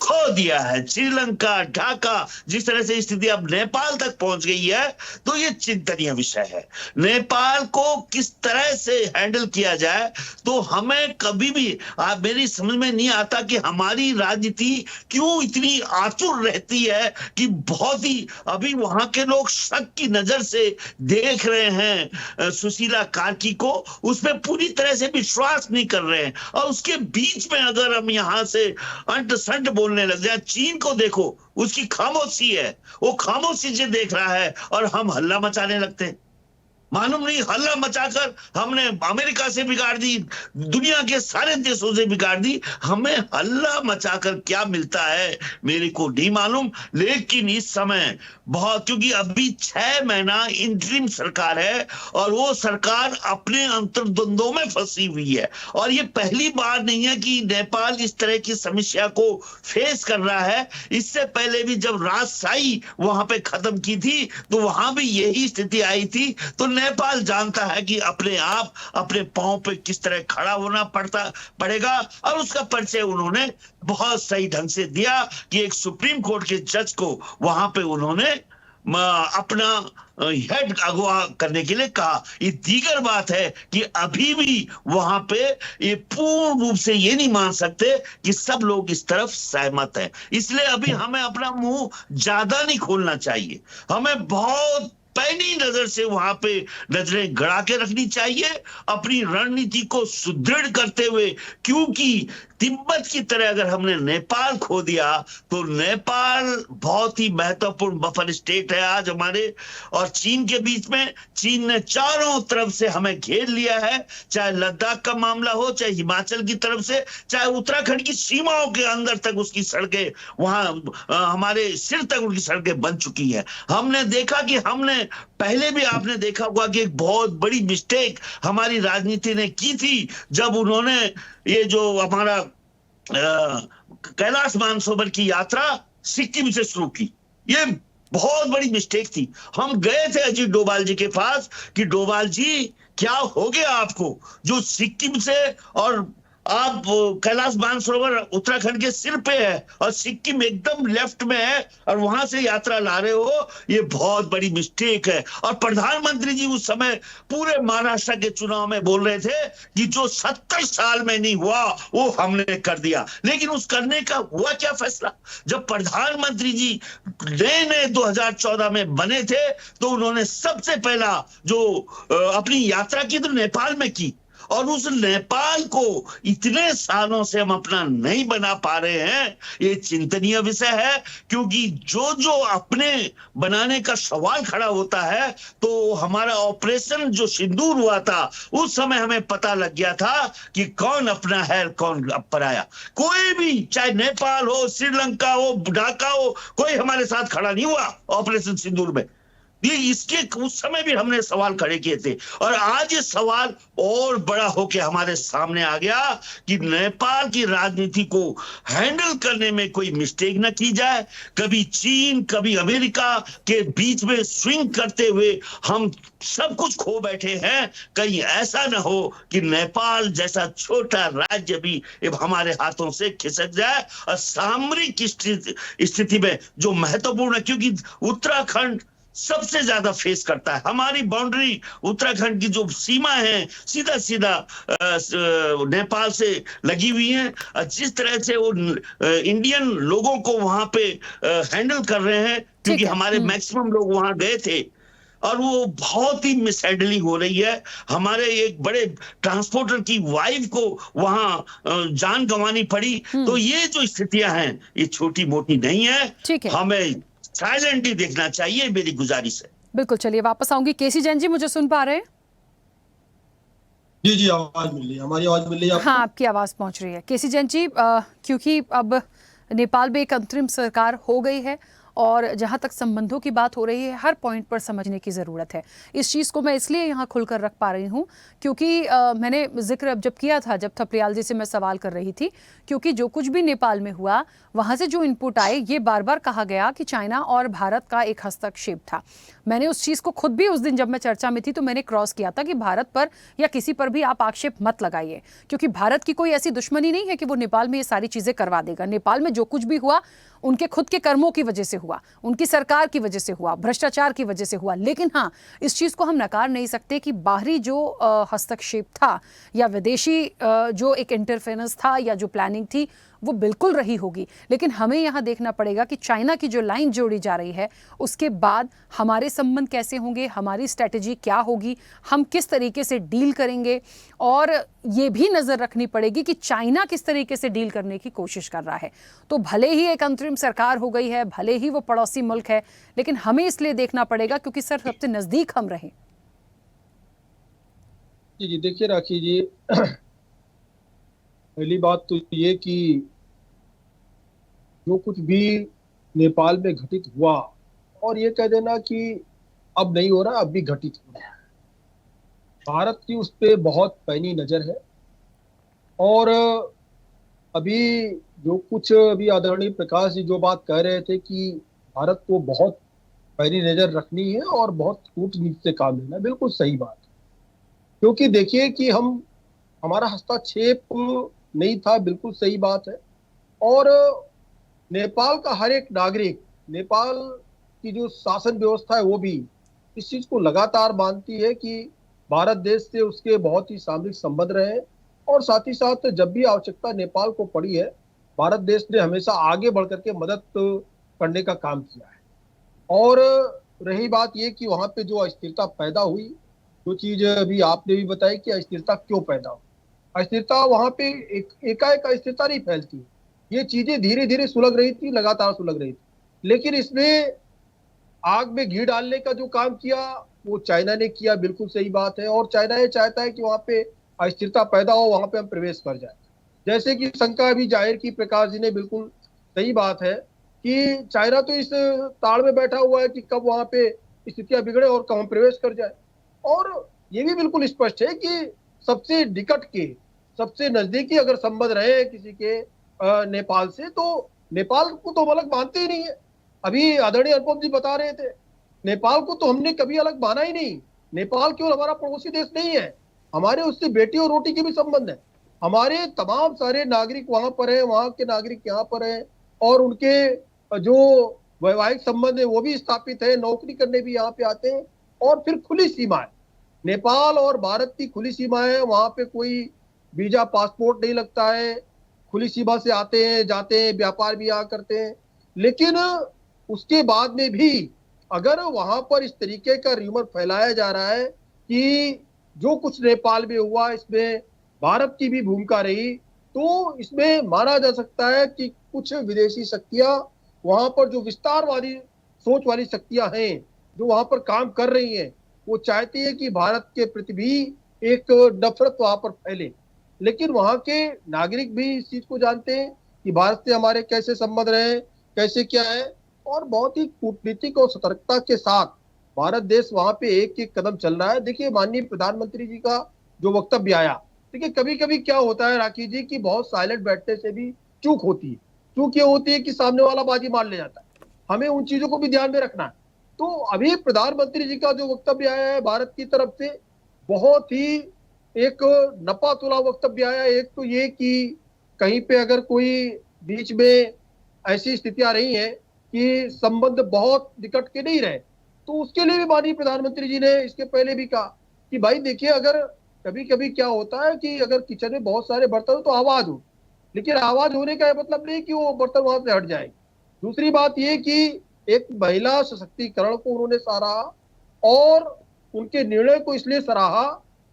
खो दिया है। श्रीलंका, ढाका, जिस तरह से स्थिति अब नेपाल तक पहुंच गई है, तो ये चिंतनीय विषय है। नेपाल को किस तरह से हैंडल किया जाए, तो हमें कभी भी मेरी समझ में नहीं आता कि हमारी राजनीति क्यों इतनी आतुर रहती है कि बहुत ही अभी वहां के लोग शक की नजर से देख रहे हैं सुशीला कार्की को, उसमें पूरी तरह से विश्वास नहीं कर रहे हैं। और उसके बीच में अगर हम यहां से अंट संट बोलने लग जाए, चीन को देखो, उसकी खामोशी है, वो खामोशी से देख रहा है, और हम हल्ला मचाने लगते हैं। मालूम नहीं, हल्ला मचाकर हमने अमेरिका से बिगाड़ दी, दुनिया के सारे देशों से बिगाड़ दी। हमें हल्ला मचाकर क्या मिलता है मेरे को नहीं मालूम। लेकिन इस समय बहुत, क्योंकि अभी 6 महीना इंटरिम सरकार है और वो सरकार अपने अंतर्द्वंदों में फंसी हुई है। और ये पहली बार नहीं है कि नेपाल इस तरह की समस्या को फेस कर रहा है। इससे पहले भी जब राजशाही वहां पे खत्म की थी, तो वहां भी यही स्थिति आई थी। तो नेपाल जानता है कि अपने आप अपने पांव पे किस तरह खड़ा होना पड़ेगा, और उसका परिचय उन्होंने बहुत सही ढंग से दिया कि एक सुप्रीम कोर्ट के जज को वहां पे उन्होंने अपना हेड अगवा करने के लिए कहा। ये दीगर बात है कि अभी भी वहां पे ये पूर्ण रूप से ये नहीं मान सकते कि सब लोग इस तरफ सहमत हैं। इसलिए अभी हमें अपना मुंह ज्यादा नहीं खोलना चाहिए। हमें बहुत पैनी नजर से वहां पे नजरें गड़ा के रखनी चाहिए, अपनी रणनीति को सुदृढ़ करते हुए, क्योंकि तिब्बत की तरह अगर हमने नेपाल खो दिया तो नेपाल बहुत ही महत्वपूर्ण बफर स्टेट है आज हमारे और चीन के बीच में। चीन ने चारों तरफ से हमें घेर लिया है, चाहे लद्दाख का मामला हो, चाहे हिमाचल की तरफ से, चाहे उत्तराखंड की सीमाओं के अंदर तक उसकी सड़कें, वहां हमारे सिर तक उनकी सड़कें बन चुकी है। हमने देखा कि हमने पहले भी आपने देखा होगा कि एक बहुत बड़ी मिस्टेक हमारी राजनीति ने की थी जब उन्होंने ये जो हमारा कैलाश मानसरोवर की यात्रा सिक्किम से शुरू की। ये बहुत बड़ी मिस्टेक थी। हम गए थे अजीत डोभाल जी के पास कि डोभाल जी क्या हो गया आपको, जो सिक्किम से और आप कैलाश मानसरोवर उत्तराखंड के सिर पे है और सिक्किम एकदम लेफ्ट में है और वहां से यात्रा ला रहे हो, ये बहुत बड़ी मिस्टेक है। और प्रधानमंत्री जी उस समय पूरे महाराष्ट्र के चुनाव में बोल रहे थे कि जो 70 साल में नहीं हुआ वो हमने कर दिया। लेकिन उस करने का हुआ क्या फैसला? जब प्रधानमंत्री जी नए 2014 में बने थे तो उन्होंने सबसे पहला जो अपनी यात्रा की तो नेपाल में की, और उस नेपाल को इतने सालों से हम अपना नहीं बना पा रहे हैं, ये चिंतनीय विषय है। क्योंकि जो जो अपने बनाने का सवाल खड़ा होता है, तो हमारा ऑपरेशन जो सिंदूर हुआ था उस समय हमें पता लग गया था कि कौन अपना है कौन पराया। कोई भी, चाहे नेपाल हो, श्रीलंका हो, ढाका हो, कोई हमारे साथ खड़ा नहीं हुआ ऑपरेशन सिंदूर में। ये इसके उस समय भी हमने सवाल खड़े किए थे और आज ये सवाल और बड़ा होकर हमारे सामने आ गया कि नेपाल की राजनीति को हैंडल करने में कोई मिस्टेक न की जाए। कभी चीन, कभी अमेरिका के बीच में स्विंग करते हुए हम सब कुछ खो बैठे हैं। कहीं ऐसा न हो कि नेपाल जैसा छोटा राज्य भी हमारे हाथों से खिसक जाए। और सामरिक स्थिति में जो महत्वपूर्ण है, क्योंकि उत्तराखंड सबसे ज्यादा फेस करता है, हमारी बाउंड्री उत्तराखंड की जो सीमा है सीधा सीधा नेपाल से लगी हुई है। जिस तरह से वो इंडियन लोगों को वहां पे हैंडल कर रहे हैं, क्योंकि हमारे मैक्सिमम लोग वहां गए थे और वो बहुत ही मिसहैंडलिंग हो रही है। हमारे एक बड़े ट्रांसपोर्टर की वाइफ को वहां जान गंवानी पड़ी। तो ये जो स्थितियां हैं ये छोटी मोटी नहीं है, हमें साइलेंटली देखना चाहिए, मेरी गुजारिश है। बिल्कुल, चलिए वापस आऊंगी। केसी जैन जी, मुझे सुन पा रहे हैं? जी जी, आवाज मिल रही है, हमारी आवाज मिल रही है आपको? हाँ, आपकी आवाज पहुंच रही है। केसी जैन जी, क्योंकि अब नेपाल में एक अंतरिम सरकार हो गई है और जहाँ तक संबंधों की बात हो रही है, हर पॉइंट पर समझने की ज़रूरत है। इस चीज़ को मैं इसलिए यहाँ खुलकर रख पा रही हूँ क्योंकि मैंने जिक्र अब जब किया था, जब थपलियाल जी से मैं सवाल कर रही थी, क्योंकि जो कुछ भी नेपाल में हुआ वहाँ से जो इनपुट आए, ये बार बार कहा गया कि चाइना और भारत का एक हस्तक्षेप था। मैंने उस चीज़ को खुद भी उस दिन जब मैं चर्चा में थी तो मैंने क्रॉस किया था कि भारत पर या किसी पर भी आप आक्षेप मत लगाइए, क्योंकि भारत की कोई ऐसी दुश्मनी नहीं है कि वो नेपाल में ये सारी चीज़ें करवा देगा। नेपाल में जो कुछ भी हुआ उनके खुद के कर्मों की वजह से हुआ, उनकी सरकार की वजह से हुआ, भ्रष्टाचार की वजह से हुआ। लेकिन हाँ, इस चीज़ को हम नकार नहीं सकते कि बाहरी जो हस्तक्षेप था या विदेशी जो एक इंटरफेरेंस था या जो प्लानिंग थी वो बिल्कुल रही होगी। लेकिन हमें यहाँ देखना पड़ेगा कि चाइना की जो लाइन जोड़ी जा रही है उसके बाद हमारे संबंध कैसे होंगे, हमारी स्ट्रैटेजी क्या होगी, हम किस तरीके से डील करेंगे। और ये भी नज़र रखनी पड़ेगी कि चाइना किस तरीके से डील करने की कोशिश कर रहा है। तो भले ही एक अंतरिम सरकार हो गई है, भले ही वो पड़ोसी मुल्क है, लेकिन हमें इसलिए देखना पड़ेगा क्योंकि सर सबसे नज़दीक हम रहें। जी जी, देखिए राखी जी, पहली बात तो ये कि जो कुछ भी नेपाल में घटित हुआ, और ये कह देना कि अब नहीं हो रहा, अब भी घटित हो रहा है, भारत की उस पर बहुत पैनी नजर है। और अभी जो कुछ अभी आदरणीय प्रकाश जी जो बात कह रहे थे कि भारत को बहुत पैनी नजर रखनी है और बहुत कूटनीति से काम लेना, बिल्कुल सही बात है। क्योंकि देखिए कि हमारा हस्तक्षेप नहीं था, बिल्कुल सही बात है। और नेपाल का हर एक नागरिक, नेपाल की जो शासन व्यवस्था है वो भी इस चीज को लगातार मानती है कि भारत देश से उसके बहुत ही सामरिक संबंध रहे, और साथ ही साथ जब भी आवश्यकता नेपाल को पड़ी है, भारत देश ने हमेशा आगे बढ़ करके मदद करने का काम किया है। और रही बात ये कि वहां पे जो अस्थिरता पैदा हुई, जो चीज अभी आपने भी बताई कि अस्थिरता क्यों पैदा हुई। अस्थिरता वहां पे एकाएक अस्थिरता नहीं फैलती, ये चीजें धीरे धीरे सुलग रही थी, लगातार सुलग रही थी। लेकिन इसमें आग में घी डालने का जो काम किया वो चाइना ने किया, बिल्कुल सही बात है। और चाइना ये चाहता है कि वहां पे अस्थिरता पैदा हो, वहां पे हम प्रवेश कर जाए। जैसे कि शंका अभी जाहिर की प्रकाश जी ने, बिल्कुल सही बात है कि चाइना तो इस ताड़ में बैठा हुआ है कि कब वहां पे स्थितियां बिगड़े और कब हम प्रवेश कर जाए। और ये भी बिल्कुल स्पष्ट है कि सबसे निकट के, सबसे नजदीकी अगर संबंध रहे किसी के नेपाल से, तो नेपाल को तो हम अलग मानते ही नहीं है। अभी आदरणीय अनुपम जी बता रहे थे, नेपाल को तो हमने कभी अलग माना ही नहीं। नेपाल केवल हमारा पड़ोसी देश नहीं है, हमारे उससे बेटी और रोटी के भी संबंध है। हमारे तमाम सारे नागरिक वहां पर है, वहां के नागरिक यहाँ पर है, और उनके जो वैवाहिक संबंध है वो भी स्थापित है, नौकरी करने भी यहाँ पे आते हैं। और फिर खुली सीमा है, नेपाल और भारत की खुली सीमा है, वहां पे कोई वीजा पासपोर्ट नहीं लगता है, खुली सीमा से आते हैं जाते हैं, व्यापार भी यहाँ करते हैं। लेकिन उसके बाद में भी अगर वहां पर इस तरीके का र्यूमर फैलाया जा रहा है कि जो कुछ नेपाल में हुआ इसमें भारत की भी भूमिका रही, तो इसमें माना जा सकता है कि कुछ विदेशी शक्तियां वहां पर, जो विस्तारवादी सोच वाली शक्तियां हैं जो वहां पर काम कर रही हैं, वो चाहती है कि भारत के प्रति भी एक नफरत वहां पर फैले। लेकिन वहां के नागरिक भी इस चीज को जानते हैं कि भारत से हमारे कैसे संबंध रहे, कैसे क्या है, और बहुत ही कूटनीतिक और सतर्कता के साथ भारत देश वहां पे एक एक कदम चल रहा है। देखिए माननीय प्रधानमंत्री जी का जो वक्तव्य आया, देखिए कभी कभी क्या होता है राखी जी की बहुत साइलेंट बैठने से भी चूक होती है। चूक ये होती है कि सामने वाला बाजी मार ले जाता है, हमें उन चीजों को भी ध्यान में रखना है। तो अभी प्रधानमंत्री जी का जो वक्तव्य आया है भारत की तरफ से, बहुत ही एक नपा तुला वक्तव्य आया। एक तो ये कि कहीं पे अगर कोई बीच में ऐसी स्थितियां रही हैं कि संबंध बहुत निकट के नहीं रहे, तो उसके लिए भी माननीय प्रधानमंत्री जी ने इसके पहले भी कहा कि भाई देखिए, अगर कभी कभी क्या होता है कि अगर किचन में बहुत सारे बर्तन हो तो आवाज हो, लेकिन आवाज होने का मतलब नहीं कि वो बर्तन वहां से हट जाए। दूसरी बात ये कि एक महिला सशक्तिकरण को उन्होंने सराहा, और उनके निर्णय को इसलिए सराहा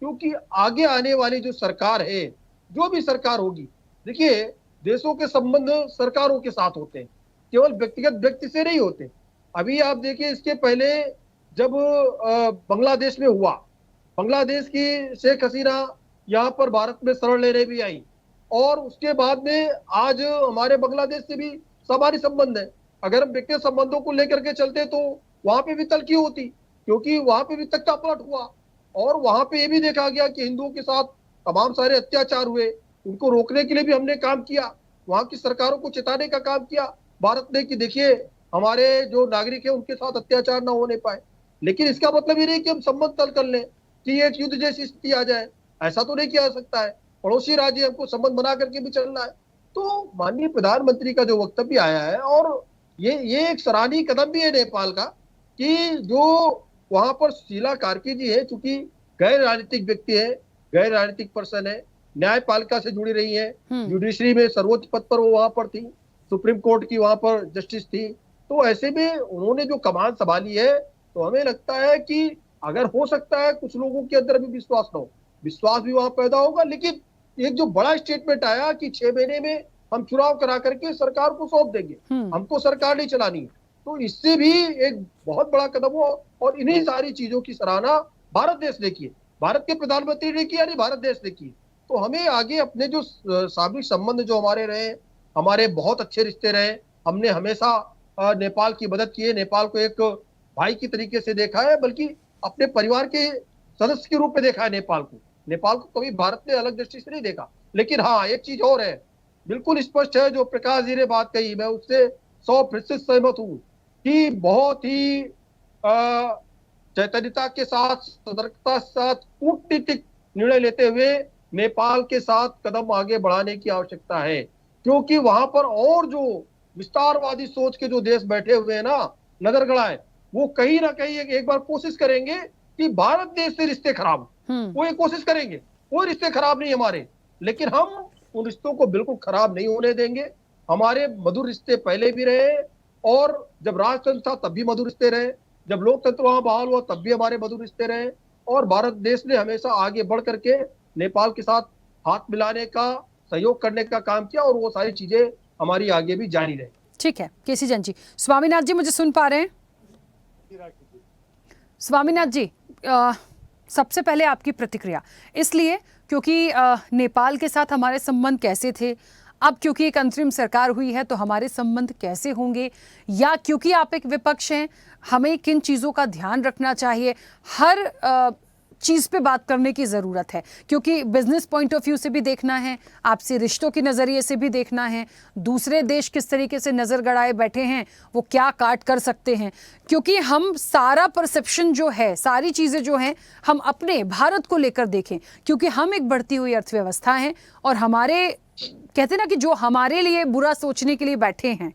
क्योंकि आगे आने वाली जो सरकार है, जो भी सरकार होगी, देखिए देशों के संबंध सरकारों के साथ होते हैं, केवल व्यक्तिगत व्यक्ति से नहीं होते। अभी आप देखिए, इसके पहले जब बांग्लादेश में हुआ, बांग्लादेश की शेख हसीना यहाँ पर भारत में शरण लेने भी आई, और उसके बाद में आज हमारे बांग्लादेश से भी हमारी संबंध है। अगर हम व्यक्तिगत संबंधों को लेकर के चलते तो वहां पे भी तलखी होती, क्योंकि वहां पे भी तख्ता पलट हुआ, और वहां पे ये भी देखा गया कि हिंदुओं के साथ तमाम सारे अत्याचार हुए। उनको रोकने के लिए भी हमने काम किया, वहां की सरकारों को चेताने का काम किया भारत ने कि देखिए हमारे जो नागरिक है उनके साथ अत्याचार ना होने पाए। लेकिन इसका मतलब ये नहीं कि हम संबंध तल कर लें कि एक युद्ध जैसी स्थिति आ जाए, ऐसा तो नहीं किया जा सकता है। पड़ोसी राज्य हमको संबंध बना करके भी चलना है। तो माननीय प्रधानमंत्री का जो वक्तव्य आया है, और ये एक सराहनीय कदम भी है नेपाल का कि जो वहां पर सुशीला कार्की जी है, चूंकि गैर राजनीतिक व्यक्ति है, गैर राजनीतिक पर्सन है, न्यायपालिका से जुड़ी रही है, जुडिशरी में सर्वोच्च पद पर वो वहां पर थी, सुप्रीम कोर्ट की वहां पर जस्टिस थी। तो ऐसे में उन्होंने जो कमान संभाली है, तो हमें लगता है कि अगर हो सकता है कुछ लोगों के अंदर भी विश्वास न हो, विश्वास भी वहां पैदा होगा। लेकिन एक जो बड़ा स्टेटमेंट आया कि 6 महीने में हम चुनाव करा करके सरकार को सौंप देंगे, हमको सरकार नहीं चलानी है, तो इससे भी एक बहुत बड़ा कदम हो। और इन्हीं सारी चीजों की सराहना भारत देश ने की, भारत के प्रधानमंत्री ने की, यानी भारत देश ने की। तो हमें आगे अपने जो सामरिक संबंध जो हमारे रहे, हमारे बहुत अच्छे रिश्ते रहे, हमने हमेशा नेपाल की मदद की है, नेपाल को एक भाई की तरीके से देखा है, बल्कि अपने परिवार के सदस्य के रूप में देखा है नेपाल को कभी भारत ने अलग दृष्टि से नहीं देखा। लेकिन हाँ, एक चीज और है, बिल्कुल स्पष्ट है, जो प्रकाश जी ने बात कही, मैं उससे 100% सहमत हूँ कि बहुत ही चैतन्यता के साथ, सतर्कता के साथ कूटनीतिक निर्णय लेते हुए नेपाल के साथ कदम आगे बढ़ाने की आवश्यकता है। क्योंकि वहां पर और जो विस्तारवादी सोच के जो देश बैठे हुए हैं ना, नजर गड़ाए, वो कहीं ना कहीं एक बार कोशिश करेंगे कि भारत देश से रिश्ते खराब, वो ये कोशिश करेंगे। कोई रिश्ते खराब नहीं हमारे, लेकिन हम उन रिश्तों को बिल्कुल खराब नहीं होने देंगे। हमारे मधुर रिश्ते पहले भी रहे, और जब राजतंत्र था तब भी मधुर रिश्ते रहे, जब लोकतंत्र वहां बहाल हुआ तब भी हमारे मधुर रिश्ते रहे, और भारत देश ने हमेशा आगे बढ़ करके नेपाल के साथ हाथ मिलाने का, सहयोग करने का काम किया, और वो सारी चीजें हमारी आगे भी जारी रहे। ठीक है केसी जैन जी। स्वामीनाथ जी मुझे सुन पा रहे हैं? स्वामीनाथ जी, सबसे पहले आपकी प्रतिक्रिया, इसलिए क्योंकि नेपाल के साथ हमारे संबंध कैसे थे, अब क्योंकि एक अंतरिम सरकार हुई है तो हमारे संबंध कैसे होंगे, या क्योंकि आप एक विपक्ष हैं हमें किन चीज़ों का ध्यान रखना चाहिए, हर चीज़ पे बात करने की ज़रूरत है, क्योंकि बिजनेस पॉइंट ऑफ व्यू से भी देखना है, आपसे रिश्तों के नज़रिए से भी देखना है, दूसरे देश किस तरीके से नज़र गड़ाए बैठे हैं, वो क्या काट कर सकते हैं, क्योंकि हम सारा परसेप्शन जो है, सारी चीज़ें जो हैं हम अपने भारत को लेकर देखें, क्योंकि हम एक बढ़ती हुई अर्थव्यवस्था हैं और हमारे कहते ना कि जो हमारे लिए बुरा सोचने के लिए बैठे हैं,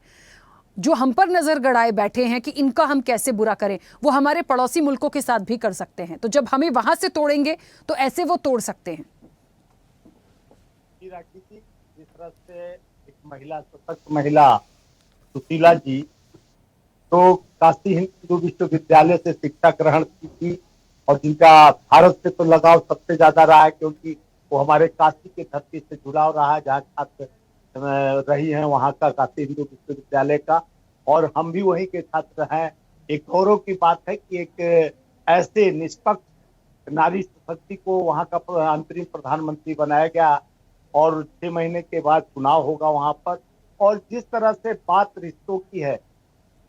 जो हम पर नजर गड़ाए बैठे हैं कि इनका हम कैसे बुरा करें, वो हमारे पड़ोसी मुल्कों के साथ भी कर सकते हैं, तो जब हमें वहां से तोड़ेंगे तो ऐसे वो तोड़ सकते हैं। जिस तरह से एक महिला, सशक्त महिला सुशीला जी तो काशी हिंदू विश्वविद्यालय से शिक्षा ग्रहण की थी, और जिनका भारत से तो लगाव सबसे ज्यादा रहा है, क्योंकि वो हमारे काशी के धरती से जुड़ाव रहा है, जहाँ छात्र रही हैं वहाँ का काशी हिंदू विश्वविद्यालय का, और हम भी वहीं के छात्र हैं। एक गौरव की बात है कि एक ऐसे निष्पक्ष नारी शक्ति को वहाँ का अंतरिम प्रधानमंत्री बनाया गया, और 6 महीने के बाद चुनाव होगा वहाँ पर। और जिस तरह से बात रिश्तों की है,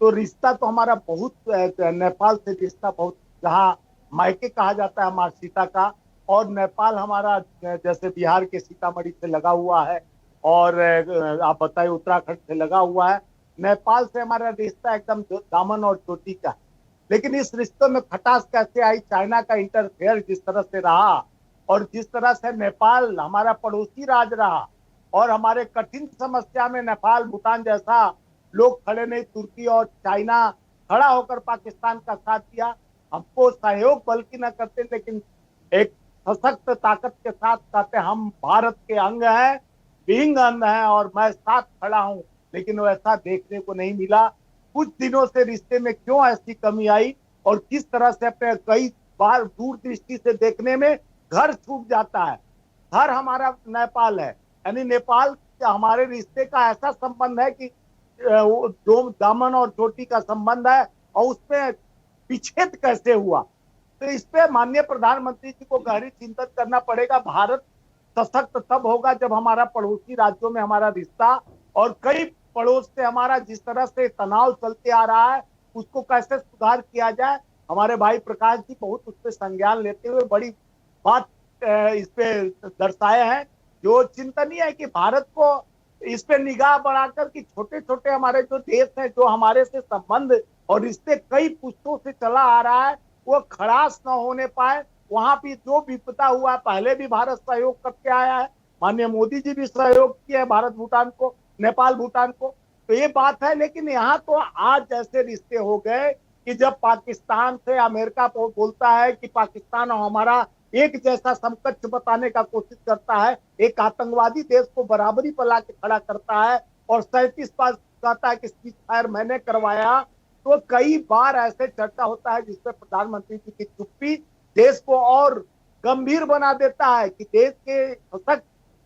तो रिश्ता तो हमारा बहुत, नेपाल से रिश्ता बहुत, जहाँ मायके कहा जाता है हमारे सीता का, और नेपाल हमारा जैसे बिहार के सीतामढ़ी से लगा हुआ है, और आप बताइए उत्तराखंड से लगा हुआ है। नेपाल से हमारा रिश्ता एकदम दामन और चोटी का है। लेकिन इस रिश्ते में खटास कैसे आई, चाइना का इंटरफेयर जिस तरह से रहा, और जिस तरह से नेपाल हमारा पड़ोसी राज्य रहा, और हमारे कठिन समस्या में नेपाल, भूटान जैसा लोग खड़े नहीं, तुर्की और चाइना खड़ा होकर पाकिस्तान का साथ दिया। हमको सहयोग बल्कि न करते, लेकिन एक सशक्त ताकत के साथ कहते हम भारत के अंग हैं, विंग अंग हैं, और मैं साथ खड़ा हूं, लेकिन वैसा देखने को नहीं मिला। कुछ दिनों से रिश्ते में क्यों ऐसी कमी आई, और किस तरह से अपने कई बार दूरदृष्टि से देखने में घर छूट जाता है। घर हमारा नेपाल है, यानी नेपाल हमारे रिश्ते का ऐसा संबंध है कि जो दामन और चोटी का संबंध है, और उसमें विच्छेद कैसे हुआ, तो इस पे माननीय प्रधानमंत्री जी को गहरी चिंतन करना पड़ेगा। भारत सशक्त तब होगा जब हमारा पड़ोसी राज्यों में हमारा रिश्ता, और कई पड़ोस से हमारा जिस तरह से तनाव चलते आ रहा है, उसको कैसे सुधार किया जाए। हमारे भाई प्रकाश जी बहुत उस पर संज्ञान लेते हुए बड़ी बात इस पे दर्शाए हैं, जो चिंतनीय है कि भारत को इस पे निगाह बढ़ाकर कि छोटे छोटे हमारे जो देश हैं, जो हमारे से संबंध और रिश्ते कई पुश्तों से चला आ रहा है, वो खड़ास न होने पाए। वहां भी जो विपदा हुआ, पहले भी भारत सहयोग करके आया है, माननीय मोदी जी भी सहयोग किए भारत भूटान को, नेपाल भूटान को, तो ये बात है। लेकिन यहाँ तो आज ऐसे रिश्ते हो गए कि जब पाकिस्तान से अमेरिका बोलता है कि पाकिस्तान और हमारा एक जैसा समकक्ष बताने का कोशिश करता है, एक आतंकवादी देश को बराबरी पर लाके खड़ा करता है, और 37 बार कहता है कि सीज फायर मैंने करवाया, तो कई बार ऐसे चर्चा होता है जिसपे प्रधानमंत्री जी की चुप्पी देश को और गंभीर बना देता है कि देश के सशक्त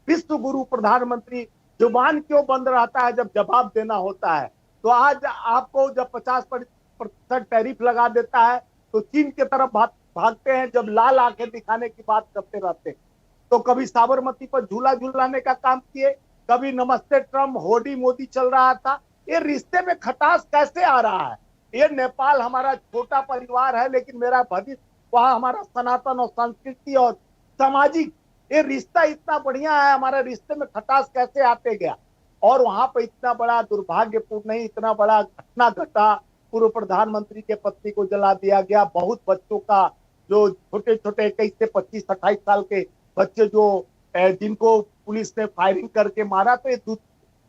विश्व गुरु प्रधानमंत्री जुबान क्यों बंद रहता है जब जवाब देना होता है। तो आज आपको जब 50% टैरिफ लगा देता है, तो चीन की तरफ भागते हैं, जब लाल आंखें दिखाने की बात करते रहते हैं। तो कभी साबरमती पर झूला झूलाने का काम किए, कभी नमस्ते ट्रम्प, होडी मोदी चल रहा था। ये रिश्ते में खटास कैसे आ रहा है? ये नेपाल हमारा छोटा परिवार है, लेकिन मेरा भविष्य वहाँ हमारा सनातन और संस्कृति और सामाजिक ये रिश्ता इतना बढ़िया है, हमारे रिश्ते में खटास कैसे आते गया। और वहां पर इतना बड़ा दुर्भाग्यपूर्ण नहीं, इतना बड़ा घटना घटा, पूर्व प्रधानमंत्री के पत्नी को जला दिया गया, बहुत बच्चों का जो छोटे छोटे 21 से 25-28 साल के बच्चे जो जिनको पुलिस ने फायरिंग करके मारा, तो ये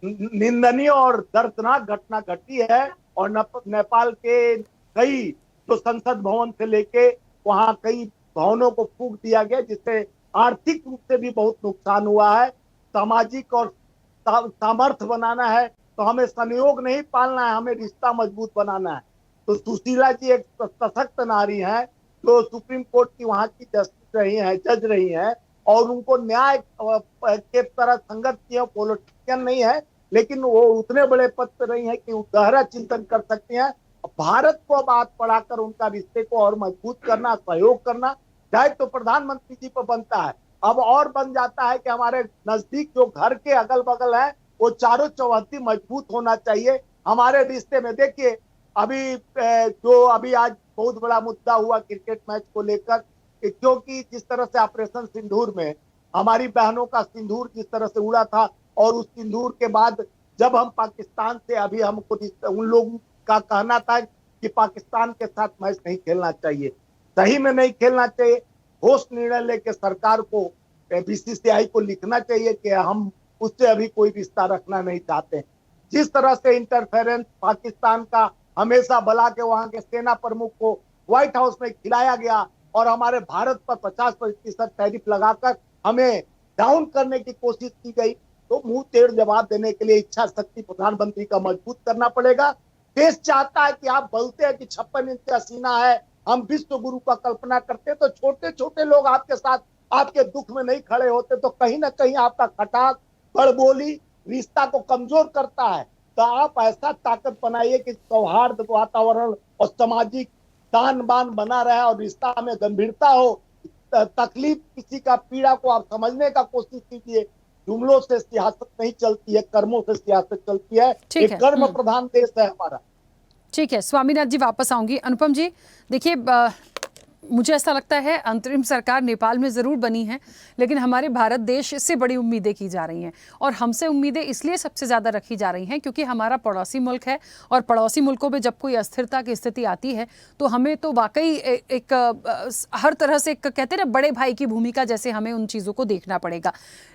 निंदनीय और दर्दनाक घटना घटी है। और नेपाल के कई जो संसद भवन से लेके वहां कई भवनों को फूंक दिया गया, जिससे आर्थिक रूप से भी बहुत नुकसान हुआ है। सामाजिक और सामर्थ्य बनाना है तो हमें संयोग नहीं पालना है, हमें रिश्ता मजबूत बनाना है। तो सुशीला जी एक सशक्त नारी हैं जो सुप्रीम कोर्ट की वहां की जस्टिस रही हैं, जज रही हैं, और उनको न्याय के तरह संघर्ष किए, पॉलिटिशियन नहीं है, लेकिन वो उतने बड़े पद पर रही हैं कि वो गहरा चिंतन कर सकते हैं। भारत को बात पढ़ाकर उनका रिश्ते को और मजबूत करना, सहयोग करना, चाहे तो प्रधानमंत्री जी पर बनता है, अब और बन जाता है कि हमारे नजदीक जो घर के अगल बगल है वो चारों चौहद्दी मजबूत होना चाहिए हमारे रिश्ते में। देखिए अभी आज बहुत बड़ा मुद्दा हुआ क्रिकेट मैच को लेकर, क्योंकि जिस तरह से ऑपरेशन सिंदूर में हमारी बहनों का सिंदूर जिस तरह से उड़ा था, और उस सिंदूर के बाद जब हम पाकिस्तान से, अभी हमको उन लोगों का कहना था कि पाकिस्तान के साथ मैच नहीं खेलना चाहिए, सही में नहीं खेलना चाहिए, ठोस निर्णय लेके सरकार को, बीसीसीआई को लिखना चाहिए कि हम उससे अभी कोई रिश्ता रखना नहीं चाहते। जिस तरह से इंटरफेरेंस पाकिस्तान का हमेशा बुला के वहां के सेना प्रमुख को व्हाइट हाउस में खिलाया गया और हमारे भारत पर 50% टैरिफ लगाकर हमें डाउन करने की कोशिश की गई, तो मुंह तेड़ जवाब देने के लिए इच्छा शक्ति प्रधानमंत्री का मजबूत करना पड़ेगा। देश चाहता है कि आप बोलते हैं कि 56 इंच का सीना है, हम विश्व गुरु का कल्पना करते हैं, तो छोटे छोटे लोग आपके साथ आपके दुख में नहीं खड़े होते, तो कहीं ना कहीं आपका खटास, बड़बोली रिश्ता को कमजोर करता है। तो आप ऐसा ताकत बनाइए कि सौहार्द वातावरण और सामाजिक तान बान बना रहे और रिश्ता में गंभीरता हो, तकलीफ किसी का पीड़ा को आप समझने का कोशिश कीजिए। जुमलों से सियासत नहीं चलती है, कर्मों से सियासत चलती है। ठीक है। एक कर्म प्रधान देश है हमारा। ठीक है स्वामीनाथ जी, वापस आऊंगी। अनुपम जी देखिए, मुझे ऐसा लगता है अंतरिम सरकार नेपाल में ज़रूर बनी है, लेकिन हमारे भारत देश से बड़ी उम्मीदें की जा रही हैं, और हमसे उम्मीदें इसलिए सबसे ज़्यादा रखी जा रही हैं क्योंकि हमारा पड़ोसी मुल्क है, और पड़ोसी मुल्कों में जब कोई अस्थिरता की स्थिति आती है तो हमें तो वाकई हर तरह से कहते हैं ना, बड़े भाई की भूमिका जैसे हमें उन चीज़ों को देखना पड़ेगा।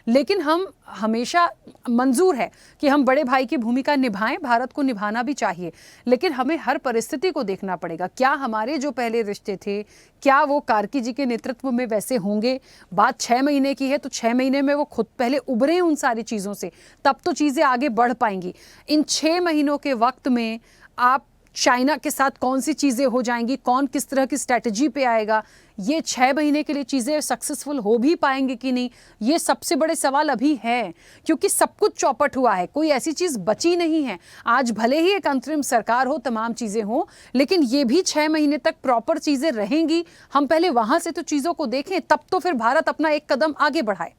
लेकिन हम हमेशा मंजूर है कि हम बड़े भाई की भूमिका निभाएं, भारत को निभाना भी चाहिए, लेकिन हमें हर परिस्थिति को देखना पड़ेगा। क्या हमारे जो पहले रिश्ते थे, क्या वो कार्की जी के नेतृत्व में वैसे होंगे? बात 6 महीने की है, तो 6 महीने में वो खुद पहले उभरे उन सारी चीज़ों से, तब तो चीज़ें आगे बढ़ पाएंगी। इन 6 महीनों के वक्त में आप चाइना के साथ कौन सी चीज़ें हो जाएंगी, कौन किस तरह की स्ट्रैटेजी पे आएगा, ये 6 महीने के लिए चीज़ें सक्सेसफुल हो भी पाएंगे कि नहीं, ये सबसे बड़े सवाल अभी है, क्योंकि सब कुछ चौपट हुआ है, कोई ऐसी चीज़ बची नहीं है। आज भले ही एक अंतरिम सरकार हो, तमाम चीज़ें हो, लेकिन ये भी 6 महीने तक प्रॉपर चीज़ें रहेंगी। हम पहले वहाँ से तो चीज़ों को देखें, तब तो फिर भारत अपना एक कदम आगे बढ़ाए।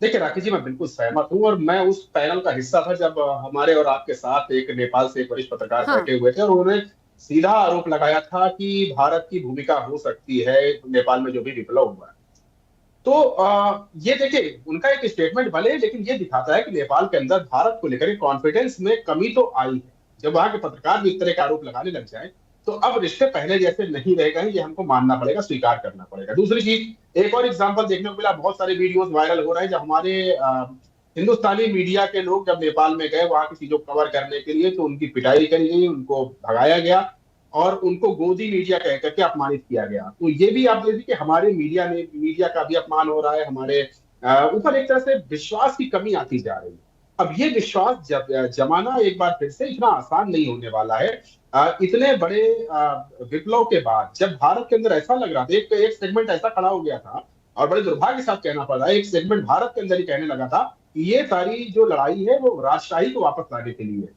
देखिए राकेश जी, मैं बिल्कुल सहमत हूँ, और मैं उस पैनल का हिस्सा था जब हमारे और आपके साथ एक नेपाल से एक वरिष्ठ पत्रकार बैठे हुए थे, और उन्होंने सीधा आरोप लगाया था कि भारत की भूमिका हो सकती है नेपाल में जो भी विप्लव हुआ है। तो ये देखिए, उनका एक स्टेटमेंट भले, लेकिन ये दिखाता है कि नेपाल के अंदर भारत को लेकर कॉन्फिडेंस में कमी तो आई है। जब वहां के पत्रकार भी इस तरह के आरोप लगाने लग जाए, तो अब रिश्ते पहले जैसे नहीं रह गए, ये हमको मानना पड़ेगा, स्वीकार करना पड़ेगा। दूसरी चीज, एक और एग्जांपल देखने को मिला, बहुत सारे वीडियोस वायरल हो रहे हैं जब हमारे हिंदुस्तानी मीडिया के लोग जब नेपाल में गए वहां की चीजों को कवर करने के लिए, तो उनकी पिटाई करी गई, उनको भगाया गया और उनको गोदी मीडिया कह करके अपमानित किया गया। तो ये भी आप देखिए कि हमारे मीडिया का भी अपमान हो रहा है, हमारे ऊपर एक तरह से विश्वास की कमी आती जा रही है। अब ये विश्वास जमाना एक बार फिर से इतना आसान नहीं होने वाला है। इतने बड़े विप्लव के बाद जब भारत के अंदर ऐसा लग रहा था, एक सेगमेंट ऐसा खड़ा हो गया था, और बड़े दुर्भाग्य के साथ कहना पड़ रहा है, एक सेगमेंट भारत के अंदर ही कहने लगा था कि ये सारी जो लड़ाई है वो राजशाही को वापस लाने के लिए है।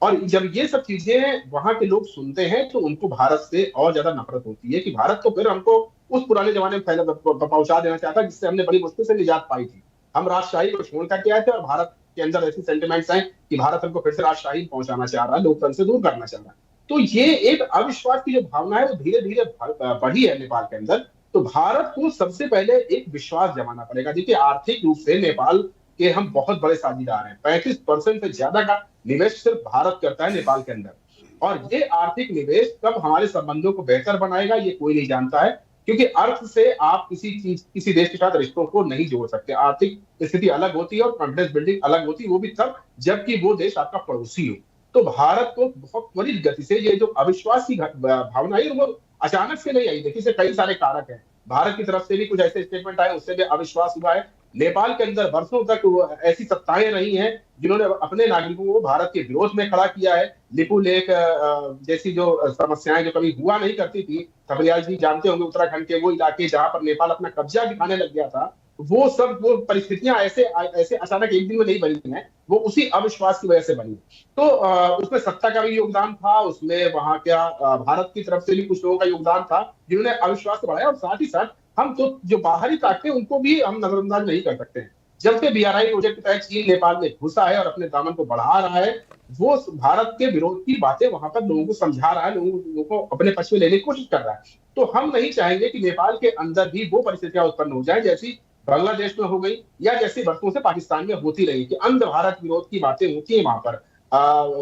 और जब ये सब चीजें वहां के लोग सुनते हैं तो उनको भारत से और ज्यादा नफरत होती है कि भारत तो फिर हमको उस पुराने जमाने में पहुंचा देना चाहता है जिससे हमने बड़ी मुश्किल से निजात पाई थी। हम राजशाही को छोड़ करके आए थे, और भारत के अंदर ऐसे सेंटिमेंट्स हैं कि भारत हमको फिर से राजशाही पहुंचाना चाह रहा है, लोकतंत्र से दूर करना चाह रहा है। तो ये एक अविश्वास की जो भावना है वो धीरे धीरे बढ़ी है नेपाल के अंदर। तो भारत को सबसे पहले एक विश्वास जमाना पड़ेगा। देखिए, आर्थिक रूप से नेपाल के हम बहुत बड़े साझेदार हैं। 35% से ज्यादा का निवेश सिर्फ भारत करता है नेपाल के अंदर, और ये आर्थिक निवेश कब हमारे संबंधों को बेहतर बनाएगा ये कोई नहीं जानता है, क्योंकि अर्थ से आप किसी देश के साथ रिश्तों को नहीं जोड़ सकते। आर्थिक स्थिति अलग होती है और कॉन्फिडेंस बिल्डिंग अलग होती है, वो भी तब जबकि वो देश आपका पड़ोसी हो। तो भारत को बहुत त्वरित गति से ये जो अविश्वास की भावना है वो अचानक से नहीं आई। देखिए, इससे कई सारे कारक हैं। भारत की तरफ से भी कुछ ऐसे स्टेटमेंट आए, उससे भी अविश्वास हुआ है, नेपाल के अंदर वर्षों तक ऐसी सत्ताएं रही हैं जिन्होंने अपने नागरिकों को भारत के विरोध में खड़ा किया है। लिपु लेख जैसी जो समस्याएं जो कभी हुआ नहीं करती थी, थपलियाल जी जानते होंगे उत्तराखंड के वो इलाके जहां पर नेपाल अपना कब्जा दिखाने लग गया था, वो परिस्थितियां ऐसे ऐसे अचानक एक दिन में नहीं बनी हैं, वो उसी अविश्वास की वजह से बनी। तो उसमें सत्ता का भी योगदान था, उसमें वहां क्या भारत की तरफ से भी कुछ लोगों का योगदान था जिन्होंने अविश्वास को बढ़ाया। और साथ ही साथ हम तो जो बाहरी ताकतें उनको भी हम नजरअंदाज नहीं कर सकते हैं। जब से BRI प्रोजेक्ट के तहत चीन नेपाल में घुसा है और अपने दामन को बढ़ा रहा है, वो भारत के विरोध की बातें वहां पर लोगों को समझा रहा है, लोगों को अपने पक्ष में लेने की कोशिश कर रहा है। तो हम नहीं चाहेंगे कि नेपाल के अंदर भी वो परिस्थितियां उत्पन्न हो जाए जैसी बांग्लादेश में हो गई या जैसी वर्षों से पाकिस्तान में होती रही, कि अंध भारत विरोध की बातें होती है वहां पर,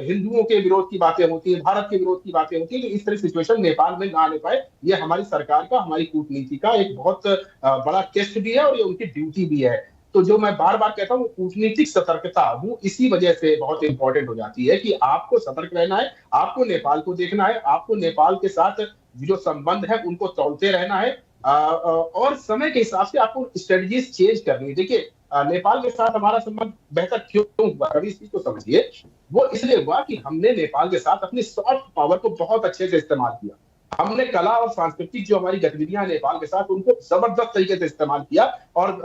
हिंदुओं के विरोध की बातें होती है, भारत के विरोध की बातें होती है। तो इस तरह सिचुएशन नेपाल में ना आने पाए, ये हमारी सरकार का, हमारी कूटनीति का एक बहुत बड़ा टेस्ट भी है और ये उनकी ड्यूटी भी है। तो जो मैं बार बार कहता हूँ, कूटनीतिक सतर्कता वो इसी वजह से बहुत इंपॉर्टेंट हो जाती है कि आपको सतर्क रहना है, आपको नेपाल को देखना है, आपको नेपाल के साथ जो संबंध है उनको तोड़ते रहना है, और समय के हिसाब से आपको स्ट्रेटजीज चेंज करनी है। देखिए, नेपाल के साथ हमारा संबंध बेहतर क्यों हुआ, कभी इस चीज को समझिए। वो इसलिए हुआ कि हमने नेपाल के साथ अपनी सॉफ्ट पावर को बहुत अच्छे से इस्तेमाल किया। हमने कला और सांस्कृतिक जो हमारी गतिविधियां नेपाल के साथ, उनको जबरदस्त तरीके से इस्तेमाल किया और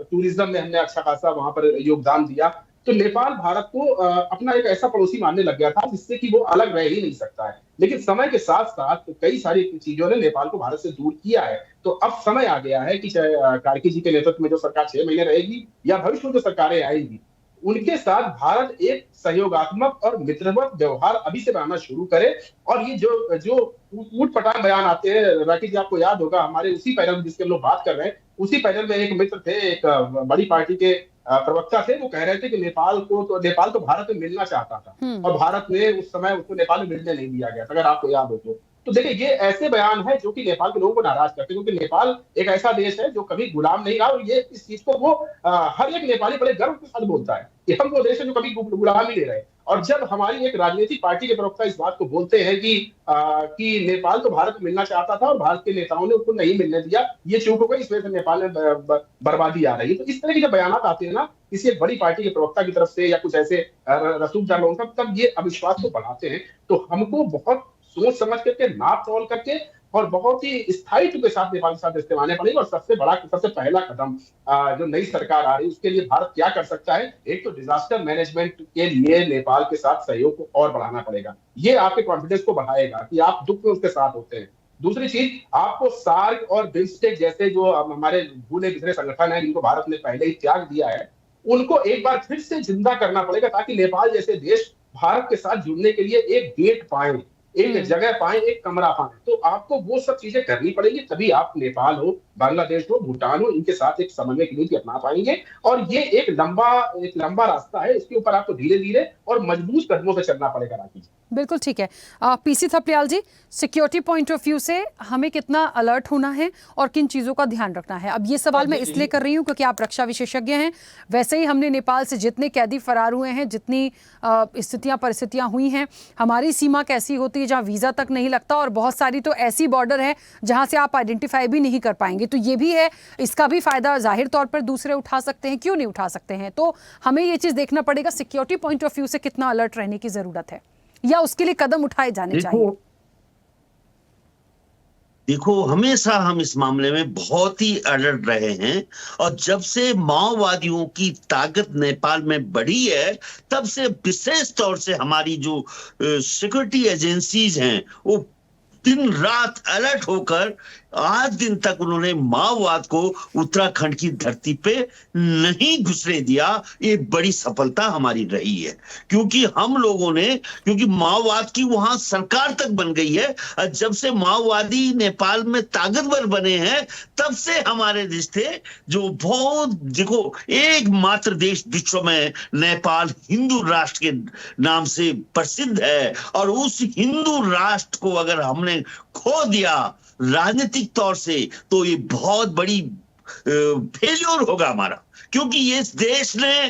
टूरिज्म में हमने अच्छा खासा वहां पर योगदान दिया। तो नेपाल भारत को अपना एक ऐसा पड़ोसी मानने लग गया था जिससे कि वो अलग रह ही नहीं सकता है। लेकिन समय के साथ साथ कई सारी चीजों ने नेपाल को भारत से दूर किया है। तो अब समय आ गया है कि चाहे कार्की जी के नेतृत्व में जो सरकार 6 महीने रहेगी या भविष्य में जो सरकारें आएगी, उनके साथ भारत एक सहयोगात्मक और मित्रवत व्यवहार अभी से बनाना शुरू करे। और ये जो ऊट-पटांग बयान आते हैं, राकेश जी आपको याद होगा हमारे उसी पैनल में जिसके हम लोग बात कर रहे हैं, उसी पैनल में एक मित्र थे, एक बड़ी पार्टी के प्रवक्ता थे, वो कह रहे थे कि नेपाल तो भारत में मिलना चाहता था और भारत ने उस समय उसको नेपाल में मिलने नहीं दिया गया था, अगर आपको याद हो तो देखिए, ये ऐसे बयान है जो कि नेपाल के लोगों को नाराज करते हैं, क्योंकि नेपाल एक ऐसा देश है जो कभी गुलाम नहीं रहा। और ये इस चीज को वो हर एक नेपाली बड़े गर्व के साथ बोलता है कि हम वो देश है जो कभी गुलाम ही नहीं रहे। और जब हमारी एक राजनीतिक पार्टी के प्रवक्ता इस बात को बोलते हैं कि नेपाल तो भारत में मिलना चाहता था और भारत के नेताओं ने उसको नहीं मिलने दिया, ये चूक हो गई, इस वजह से नेपाल में बर्बादी आ रही है। तो इस तरह के जब बयान आते हैं ना किसी एक बड़ी पार्टी के प्रवक्ता की तरफ से या कुछ ऐसे रसूखदार लोगों का, तब ये अविश्वास को बढ़ाते हैं। तो हमको बहुत सोच समझ करके, नाप तोल करके और बहुत ही स्थायित्व के साथ नेपाल के साथ इस्तेमाल पड़ेगा। और सबसे पहला कदम जो नई सरकार आ रही है उसके लिए भारत क्या कर सकता है, एक तो डिजास्टर मैनेजमेंट के लिए नेपाल के साथ सहयोग को और बढ़ाना पड़ेगा। ये आपके कॉन्फिडेंस को बढ़ाएगा कि आप दुख में उसके साथ होते हैं। दूसरी चीज, आपको सार्क और बिम्स्टेक जैसे जो हमारे भूले बिखरे संगठन है जिनको भारत ने पहले ही त्याग दिया है, उनको एक बार फिर से जिंदा करना पड़ेगा ताकि नेपाल जैसे देश भारत के साथ जुड़ने के लिए एक गेट पाए, एक जगह पाए, एक कमरा पाए। तो आपको वो सब चीजें करनी पड़ेगी, तभी आप नेपाल हो, बांग्लादेश हो, भूटान हो, इनके साथ एक समन्वय की नीति अपना पाएंगे। और ये एक लंबा रास्ता है, इसके ऊपर आपको धीरे धीरे और मजबूत कदमों से चलना पड़ेगा। राकेश, बिल्कुल ठीक है। PC Thapliyal ji, security point of view से हमें कितना अलर्ट होना है और किन चीज़ों का ध्यान रखना है? अब ये सवाल मैं इसलिए कर रही हूँ क्योंकि आप रक्षा विशेषज्ञ हैं। वैसे ही हमने नेपाल से जितने कैदी फरार हुए हैं, जितनी परिस्थितियाँ हुई हैं, हमारी सीमा कैसी होती है जहाँ वीज़ा तक नहीं लगता, और बहुत सारी तो ऐसी बॉर्डर है जहाँ से आप आइडेंटिफाई भी नहीं कर पाएंगे। तो ये भी है, इसका भी फायदा जाहिर तौर पर दूसरे उठा सकते हैं, क्यों नहीं उठा सकते हैं? तो हमें ये चीज़ देखना पड़ेगा सिक्योरिटी पॉइंट ऑफ व्यू से कितना अलर्ट रहने की ज़रूरत है या उसके लिए कदम उठाए जाने चाहिए। देखो, हमेशा हम इस मामले में बहुत ही अलर्ट रहे हैं। और जब से माओवादियों की ताकत नेपाल में बढ़ी है, तब से विशेष तौर से हमारी जो सिक्योरिटी एजेंसीज हैं वो दिन रात अलर्ट होकर आज दिन तक उन्होंने माओवाद को उत्तराखंड की धरती पे नहीं घुसने दिया। ये बड़ी सफलता हमारी रही है, क्योंकि हम लोगों ने, क्योंकि माओवाद की वहां सरकार तक बन गई है। जब से माओवादी नेपाल में ताकतवर बने हैं, तब से हमारे रिश्ते जो बहुत, देखो, एकमात्र देश विश्व में नेपाल हिंदू राष्ट्र के नाम से प्रसिद्ध है। और उस हिंदू राष्ट्र को अगर हमने खो दिया राजनीतिक तौर से, तो ये बहुत बड़ी फेल्योर होगा हमारा। क्योंकि ये देश ने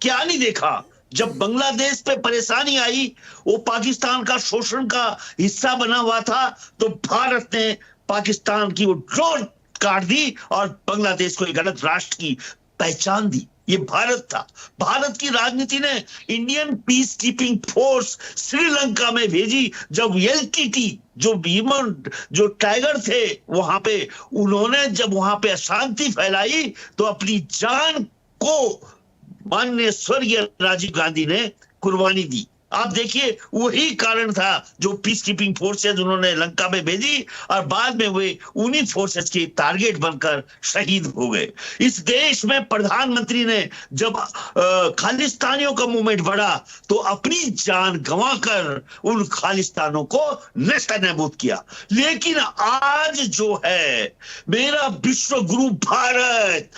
क्या नहीं देखा, जब बांग्लादेश पे परेशानी आई, वो पाकिस्तान का शोषण का हिस्सा बना हुआ था, तो भारत ने पाकिस्तान की वो डोर काट दी और बांग्लादेश को एक गलत राष्ट्र की पहचान दी। ये भारत था। भारत की राजनीति ने Indian peace keeping force Sri Lanka में भेजी। जब एलटीटी जो टाइगर थे वहां पे, उन्होंने जब वहां पे अशांति फैलाई तो अपनी जान को माननीय स्वर्गीय राजीव गांधी ने कुर्बानी दी। आप देखिए, वही कारण था जो पीस कीपिंग फोर्सेज उन्होंने लंका में भेजी और बाद में वे उन्हीं फोर्सेज के टारगेट बनकर शहीद हो गए। इस देश में प्रधानमंत्री ने जब खालिस्तानियों का मूवमेंट बढ़ा तो अपनी जान गंवाकर उन खालिस्तानों को नेस्तनाबूद किया। लेकिन आज जो है मेरा विश्व गुरु भारत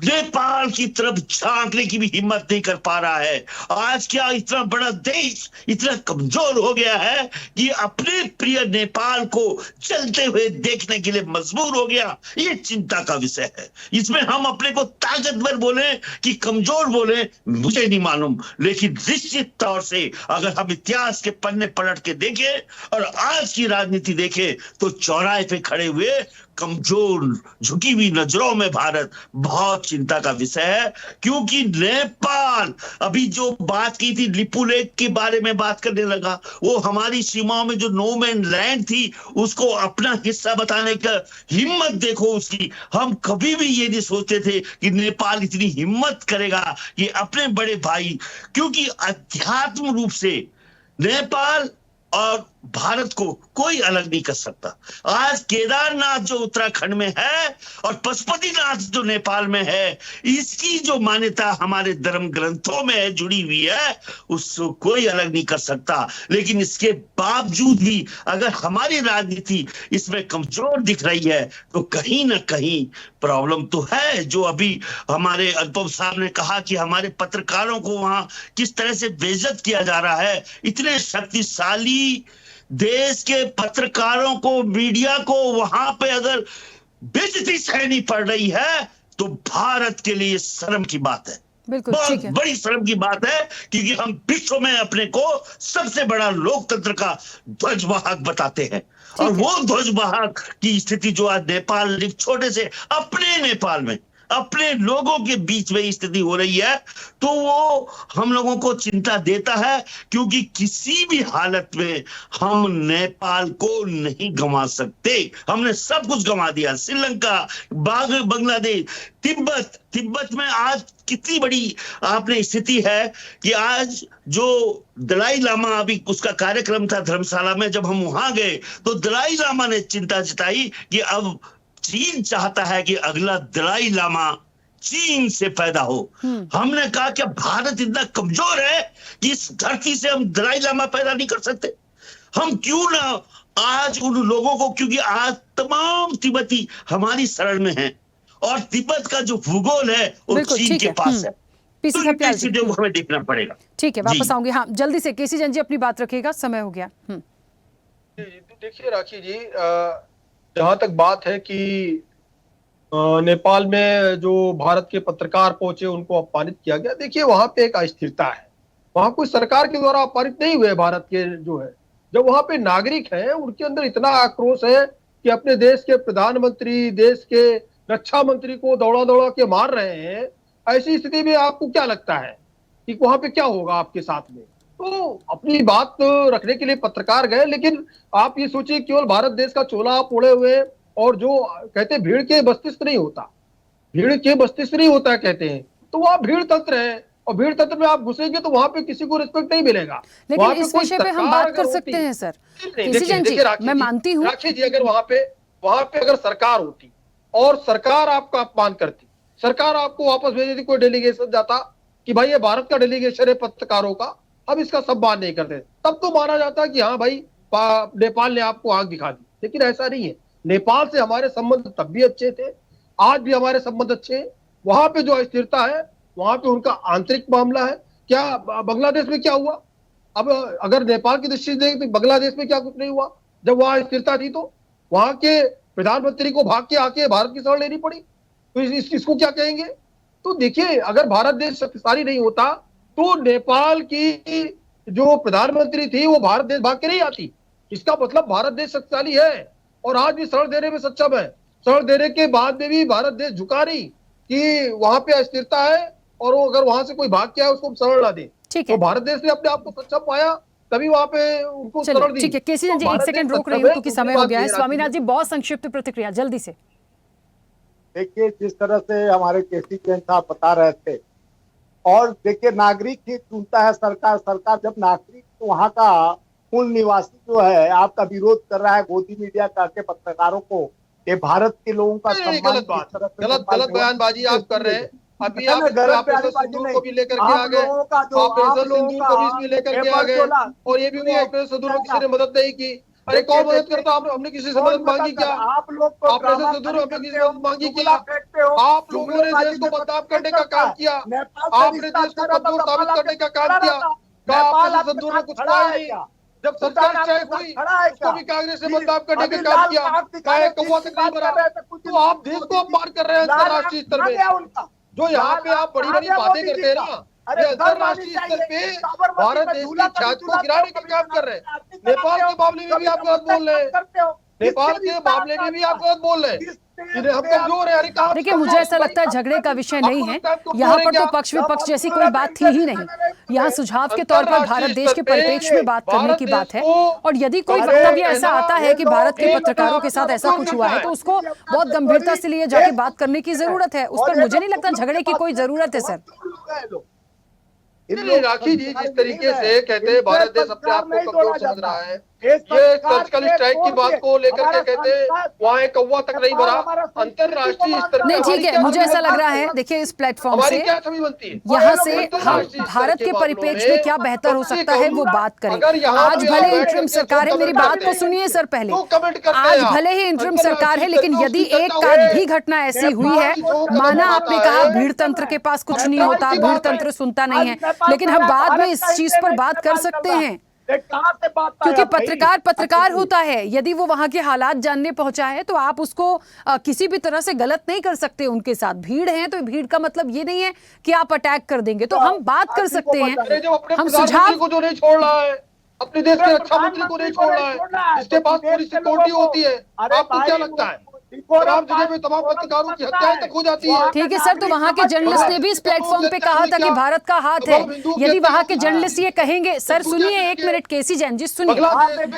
नेपाल की तरफ झांकने की भी हिम्मत नहीं कर पा रहा है। आज क्या इतना बड़ा देश इतना कमजोर हो गया है कि अपने प्रिय नेपाल को चलते हुए देखने के लिए मजबूर हो गया। ये चिंता का विषय है। इसमें हम अपने को ताकतवर बोले कि कमजोर बोले, मुझे नहीं मालूम, लेकिन निश्चित तौर से अगर हम इतिहास के पन्ने पलट के देखें और आज की राजनीति देखें तो चौराहे पे खड़े हुए कमजोर झुकी हुई नजरों में भारत बहुत चिंता का विषय है। क्योंकि नेपाल अभी जो बात की थी लिपुलेख के बारे में बात करने लगा, वो हमारी सीमाओं में जो नो मैन लैंड थी उसको अपना हिस्सा बताने का हिम्मत देखो उसकी। हम कभी भी ये नहीं सोचते थे कि नेपाल इतनी हिम्मत करेगा कि अपने बड़े भाई, क्योंकि अध्यात्म रूप से नेपाल और भारत को कोई अलग नहीं कर सकता। आज केदारनाथ जो उत्तराखंड में है और पशुपतिनाथ जो नेपाल में है, इसकी जो मान्यता हमारे धर्म ग्रंथों में है, जुड़ी हुई है, उसको कोई अलग नहीं कर सकता। लेकिन इसके बावजूद भी अगर हमारी राजनीति इसमें कमजोर दिख रही है तो कहीं ना कहीं प्रॉब्लम तो है। जो अभी हमारे अनुपम साहब ने कहा कि हमारे पत्रकारों को वहां किस तरह से बेइज्जत किया जा रहा है। इतने शक्तिशाली देश के पत्रकारों को, मीडिया को वहां पे अगर बेइज्जती सहनी पड़ रही है तो भारत के लिए शर्म की बात है। बिल्कुल, बहुत बड़ी शर्म की बात है, क्योंकि हम विश्व में अपने को सबसे बड़ा लोकतंत्र का ध्वजवाहक बताते हैं। और वो ध्वजवाहक की स्थिति जो आज नेपाल, एक छोटे से अपने नेपाल में अपने लोगों के बीच में स्थिति हो रही है, तो वो हम लोगों को चिंता देता है। क्योंकि किसी भी हालत में हम नेपाल को नहीं गंवा सकते। हमने सब कुछ गंवा दिया। श्रीलंका, बांग्लादेश, तिब्बत में आज कितनी बड़ी आपने स्थिति है कि आज जो दलाई लामा, अभी उसका कार्यक्रम था धर्मशाला में, जब हम वहां गए तो दलाई लामा ने चिंता जताई कि अब चीन चाहता है कि अगला दलाई लामा चीन से पैदा हो। हमने कहा कि भारत इतना कमजोर है कि इस धरती से हम दलाई लामा पैदा नहीं कर सकते। हम क्यों ना आज उन लोगों को, क्योंकि आज तमाम तिब्बती हमारी शरण में हैं और तिब्बत का जो भूगोल है वो चीन के पास है। तो हमें देखना पड़ेगा। ठीक है, वापस आऊंगी। हाँ, जल्दी से केसी जैन जी अपनी बात रखिएगा, समय हो गया। देखिए राखी जी, जहां तक बात है कि नेपाल में जो भारत के पत्रकार पहुंचे उनको अपमानित किया गया, देखिए वहां पे एक अस्थिरता है। वहां कोई सरकार के द्वारा अपमानित नहीं हुए भारत के जो है। जब वहां पे नागरिक हैं, उनके अंदर इतना आक्रोश है कि अपने देश के प्रधानमंत्री, देश के रक्षा मंत्री को दौड़ा दौड़ा के मार रहे हैं। ऐसी स्थिति में आपको क्या लगता है कि वहां पे क्या होगा आपके साथ में? तो अपनी बात रखने के लिए पत्रकार गए, लेकिन आप ये सोचिए केवल भारत देश का चोला आप ओढ़े हुए, और जो कहते हैं भीड़ के बस्तिष्क नहीं होता, भीड़ के बस्तिष्क नहीं होता कहते हैं, तो वहाँ भीड़ तंत्र है और भीड़ तंत्र में आप घुसेंगे तो वहां पे किसी को रिस्पेक्ट नहीं मिलेगा। लेकिन इस विषय पे हम बात कर सकते हैं सर। केसी जैन जी, मैं मानती हूँ राखी जी, अगर वहां पे अगर सरकार होती और सरकार आपका अपमान करती, सरकार आपको वापस भेज देती, कोई डेलीगेशन जाता कि भाई ये भारत का डेलीगेशन है पत्रकारों का, हम इसका सम्मान नहीं करते, तब तो माना जाता कि हाँ भाई नेपाल ने आपको आंख दिखा दी। लेकिन ऐसा नहीं है। नेपाल से हमारे संबंध तब भी अच्छे थे, आज भी हमारे संबंध अच्छे हैं। वहां पे जो अस्थिरता है, वहां पे उनका आंतरिक मामला है। क्या बांग्लादेश में क्या हुआ? अब अगर नेपाल की दृष्टि से देखें तो बांग्लादेश में क्या कुछ नहीं हुआ। जब वहां स्थिरता थी तो वहां के प्रधानमंत्री को भाग के आके भारत की शरण लेनी पड़ी, तो इसको क्या कहेंगे? तो देखिए, अगर भारत देश शक्तिशाली नहीं होता तो नेपाल की जो प्रधानमंत्री थी वो भारत देश भाग के नहीं आती। इसका मतलब भारत देश शक्तिशाली है और आज भी शरण देने में सक्षम है। शरण देने के बाद में भी भारत देश झुका नहीं कि वहां पे अस्थिरता है और वो अगर वहां से कोई भाग के आए उसको शरण ला दे। ठीक है, तो भारत देश ने अपने आप को सक्षम पाया, तभी वहां पे उनको शरण चलिए दी। ठीक है। केसी जैन जी, एक सेकंड रोक रही हूँ क्योंकि समय हो गया है। स्वामीनाथ जी, बहुत संक्षिप्त प्रतिक्रिया जल्दी से। देखिए, जिस तरह से हमारे केसी जैन साहब बता रहे थे, और देखिए नागरिक ही चुनता है सरकार। सरकार जब नागरिक वहाँ का मूल निवासी जो है आपका विरोध कर रहा है गोदी मीडिया करके पत्रकारों को, ये भारत के लोगों का सम्मान गलत बात, गलत बयानबाजी आप कर रहे हैं। अभी आप ऑपरेशन सिंदूर को भी लेकर के आ गए, ऑपरेशन सिंदूर को भी इसमें लेकर के आ गए, और ये भी वो ऑपरेशन सिंदूर में किसी ने मदद नहीं की। अरे कौन मदद करता? हमने किसी से मदद मांगी क्या? आप लोग ऑपरेशन सिंदूर में किसी से मदद मांगी क्या? आप लोगों ने देश को बदनाम करने का काम किया, आपने देश को कमजोर साबित करने का काम किया। ऑपरेशन सिंदूर में कुछ हुआ ही नहीं। जब सरकार चाहे हुई उसको भी कांग्रेस ने बदनाम करने का काम किया, चाहे कौवा तक नहीं बना। तो आप देश को अपमान कर रहे हैं अंतर्राष्ट्रीय स्तर में। जो यहाँ पे आप बड़ी बड़ी बातें करते हैं ना, ये अंतर्राष्ट्रीय स्तर पे भारत देश की छाती को गिराने का काम कर रहे हैं। नेपाल के मामले में भी आप गलत बोल रहे हैं, नेपाल के मामले में भी आप गलत बोल रहे हैं। हम कमजोर है। देखिए, मुझे ऐसा लगता है झगड़े का विषय नहीं है यहाँ पर, तो पक्ष विपक्ष जैसी कोई बात थी ही नहीं। यहाँ सुझाव के तौर पर भारत देश के परिप्रेक्ष्य में बात करने की बात है, और यदि कोई वक्तव्य ऐसा आता है कि भारत के पत्रकारों के साथ ऐसा कुछ हुआ है तो उसको बहुत गंभीरता से लिए जाके बात करने की जरूरत है। उस पर मुझे नहीं लगता झगड़े की कोई जरूरत है सर। राखी जी, जिस तरीके से कहते हैं भारत देश अपने आप को कमजोर समझ रहा है, ये सर्जिकल स्ट्राइक की बात को लेकर के कहते हैं वहाँ एक कौवा तक नहीं भरा। अंतर्राष्ट्रीय स्तर नहीं, ठीक है, मुझे ऐसा लग रहा है, देखिए इस प्लेटफॉर्म से यहाँ से हम भारत के परिप्रेक्ष्य में क्या बेहतर हो सकता है वो बात करें। आज भले इंटरिम सरकार है, मेरी बात को सुनिए सर पहले। आज भले ही इंटरिम सरकार है, लेकिन यदि एक भी घटना ऐसी हुई है, माना आपने कहा भीड़ तंत्र के पास कुछ नहीं होता, भीड़ तंत्र सुनता नहीं है, लेकिन हम बाद में इस चीज पर बात कर सकते हैं क्योंकि पत्रकार होता है। यदि वो वहां के हालात जानने पहुंचा है तो आप उसको किसी भी तरह से गलत नहीं कर सकते। उनके साथ भीड़ है तो भीड़ का मतलब ये नहीं है कि आप अटैक कर देंगे। तो हम बात कर सकते हैं, हम सुझाव को जो नहीं छोड़ रहा है, अपने देश के रक्षा मंत्री को नहीं छोड़ रहा है, जिसके पास पूरी सिक्योरिटी होती है, आपको क्या लगता है तमाम जगह पे तमाम पत्रकारों की हत्याएं तक हो जाती है? ठीक है सर, तो वहाँ के जर्नलिस्ट ने भी इस प्लेटफॉर्म पे कहा था कि भारत का हाथ है। यदि वहाँ के जर्नलिस्ट ये कहेंगे, सर सुनिए एक मिनट केसी जैन जी सुनिए,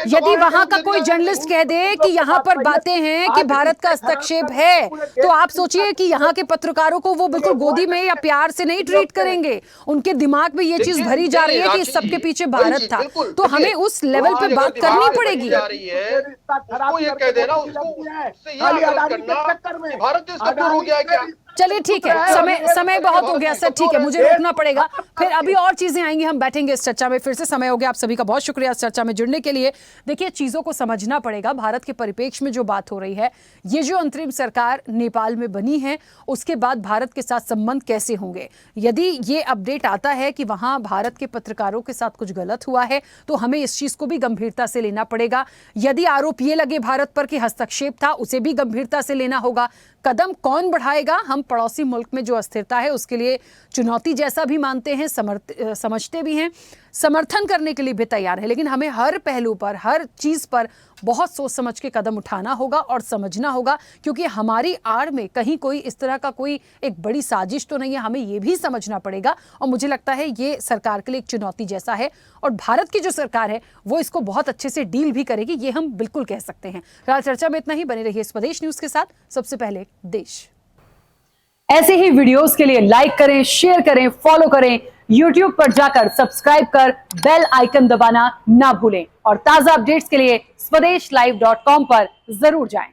यदि वहाँ का कोई जर्नलिस्ट कह दे कि यहाँ पर बातें हैं कि भारत का हस्तक्षेप है, तो आप सोचिए कि यहाँ के पत्रकारों को वो बिल्कुल गोदी में या प्यार से नहीं ट्रीट करेंगे। उनके दिमाग में ये चीज भरी जा रही है कि इस सबके पीछे भारत था। तो हमें उस लेवल पे बात करनी पड़ेगी। भारत देश कमजोर हो गया है क्या? चलिए ठीक है, समय बहुत हो गया सर, ठीक है, मुझे रुकना पड़ेगा। फिर अभी और चीजें आएंगी, हम बैठेंगे इस चर्चा में। फिर से समय हो गया। आप सभी का बहुत शुक्रिया इस चर्चा में जुड़ने के लिए। देखिए, चीजों को समझना पड़ेगा। भारत के परिप्रेक्ष्य में जो बात हो रही है, ये जो अंतरिम सरकार नेपाल में बनी है, उसके बाद भारत के साथ संबंध कैसे होंगे। यदि ये अपडेट आता है कि वहां भारत के पत्रकारों के साथ कुछ गलत हुआ है, तो हमें इस चीज को भी गंभीरता से लेना पड़ेगा। यदि आरोप ये लगे भारत पर कि हस्तक्षेप था, उसे भी गंभीरता से लेना होगा। कदम कौन बढ़ाएगा? हम पड़ोसी मुल्क में जो अस्थिरता है उसके लिए चुनौती जैसा भी मानते हैं, समझते भी हैं, समर्थन करने के लिए भी तैयार है, लेकिन हमें हर पहलू पर, हर चीज पर बहुत सोच समझ के कदम उठाना होगा और समझना होगा, क्योंकि हमारी आड़ में कहीं कोई इस तरह का कोई एक बड़ी साजिश तो नहीं है। हमें यह भी समझना पड़ेगा, और मुझे लगता है ये सरकार के लिए एक चुनौती जैसा है, और भारत की जो सरकार है वो इसको बहुत अच्छे से डील भी करेगी, ये हम बिल्कुल कह सकते हैं। फिलहाल चर्चा में इतना ही। बने रहिए स्वदेश न्यूज के साथ। सबसे पहले देश। ऐसे ही वीडियोस के लिए लाइक करें, शेयर करें, फॉलो करें। YouTube पर जाकर सब्सक्राइब कर बेल आइकन दबाना ना भूलें, और ताजा अपडेट्स के लिए स्वदेशलाइव.com पर जरूर जाएं।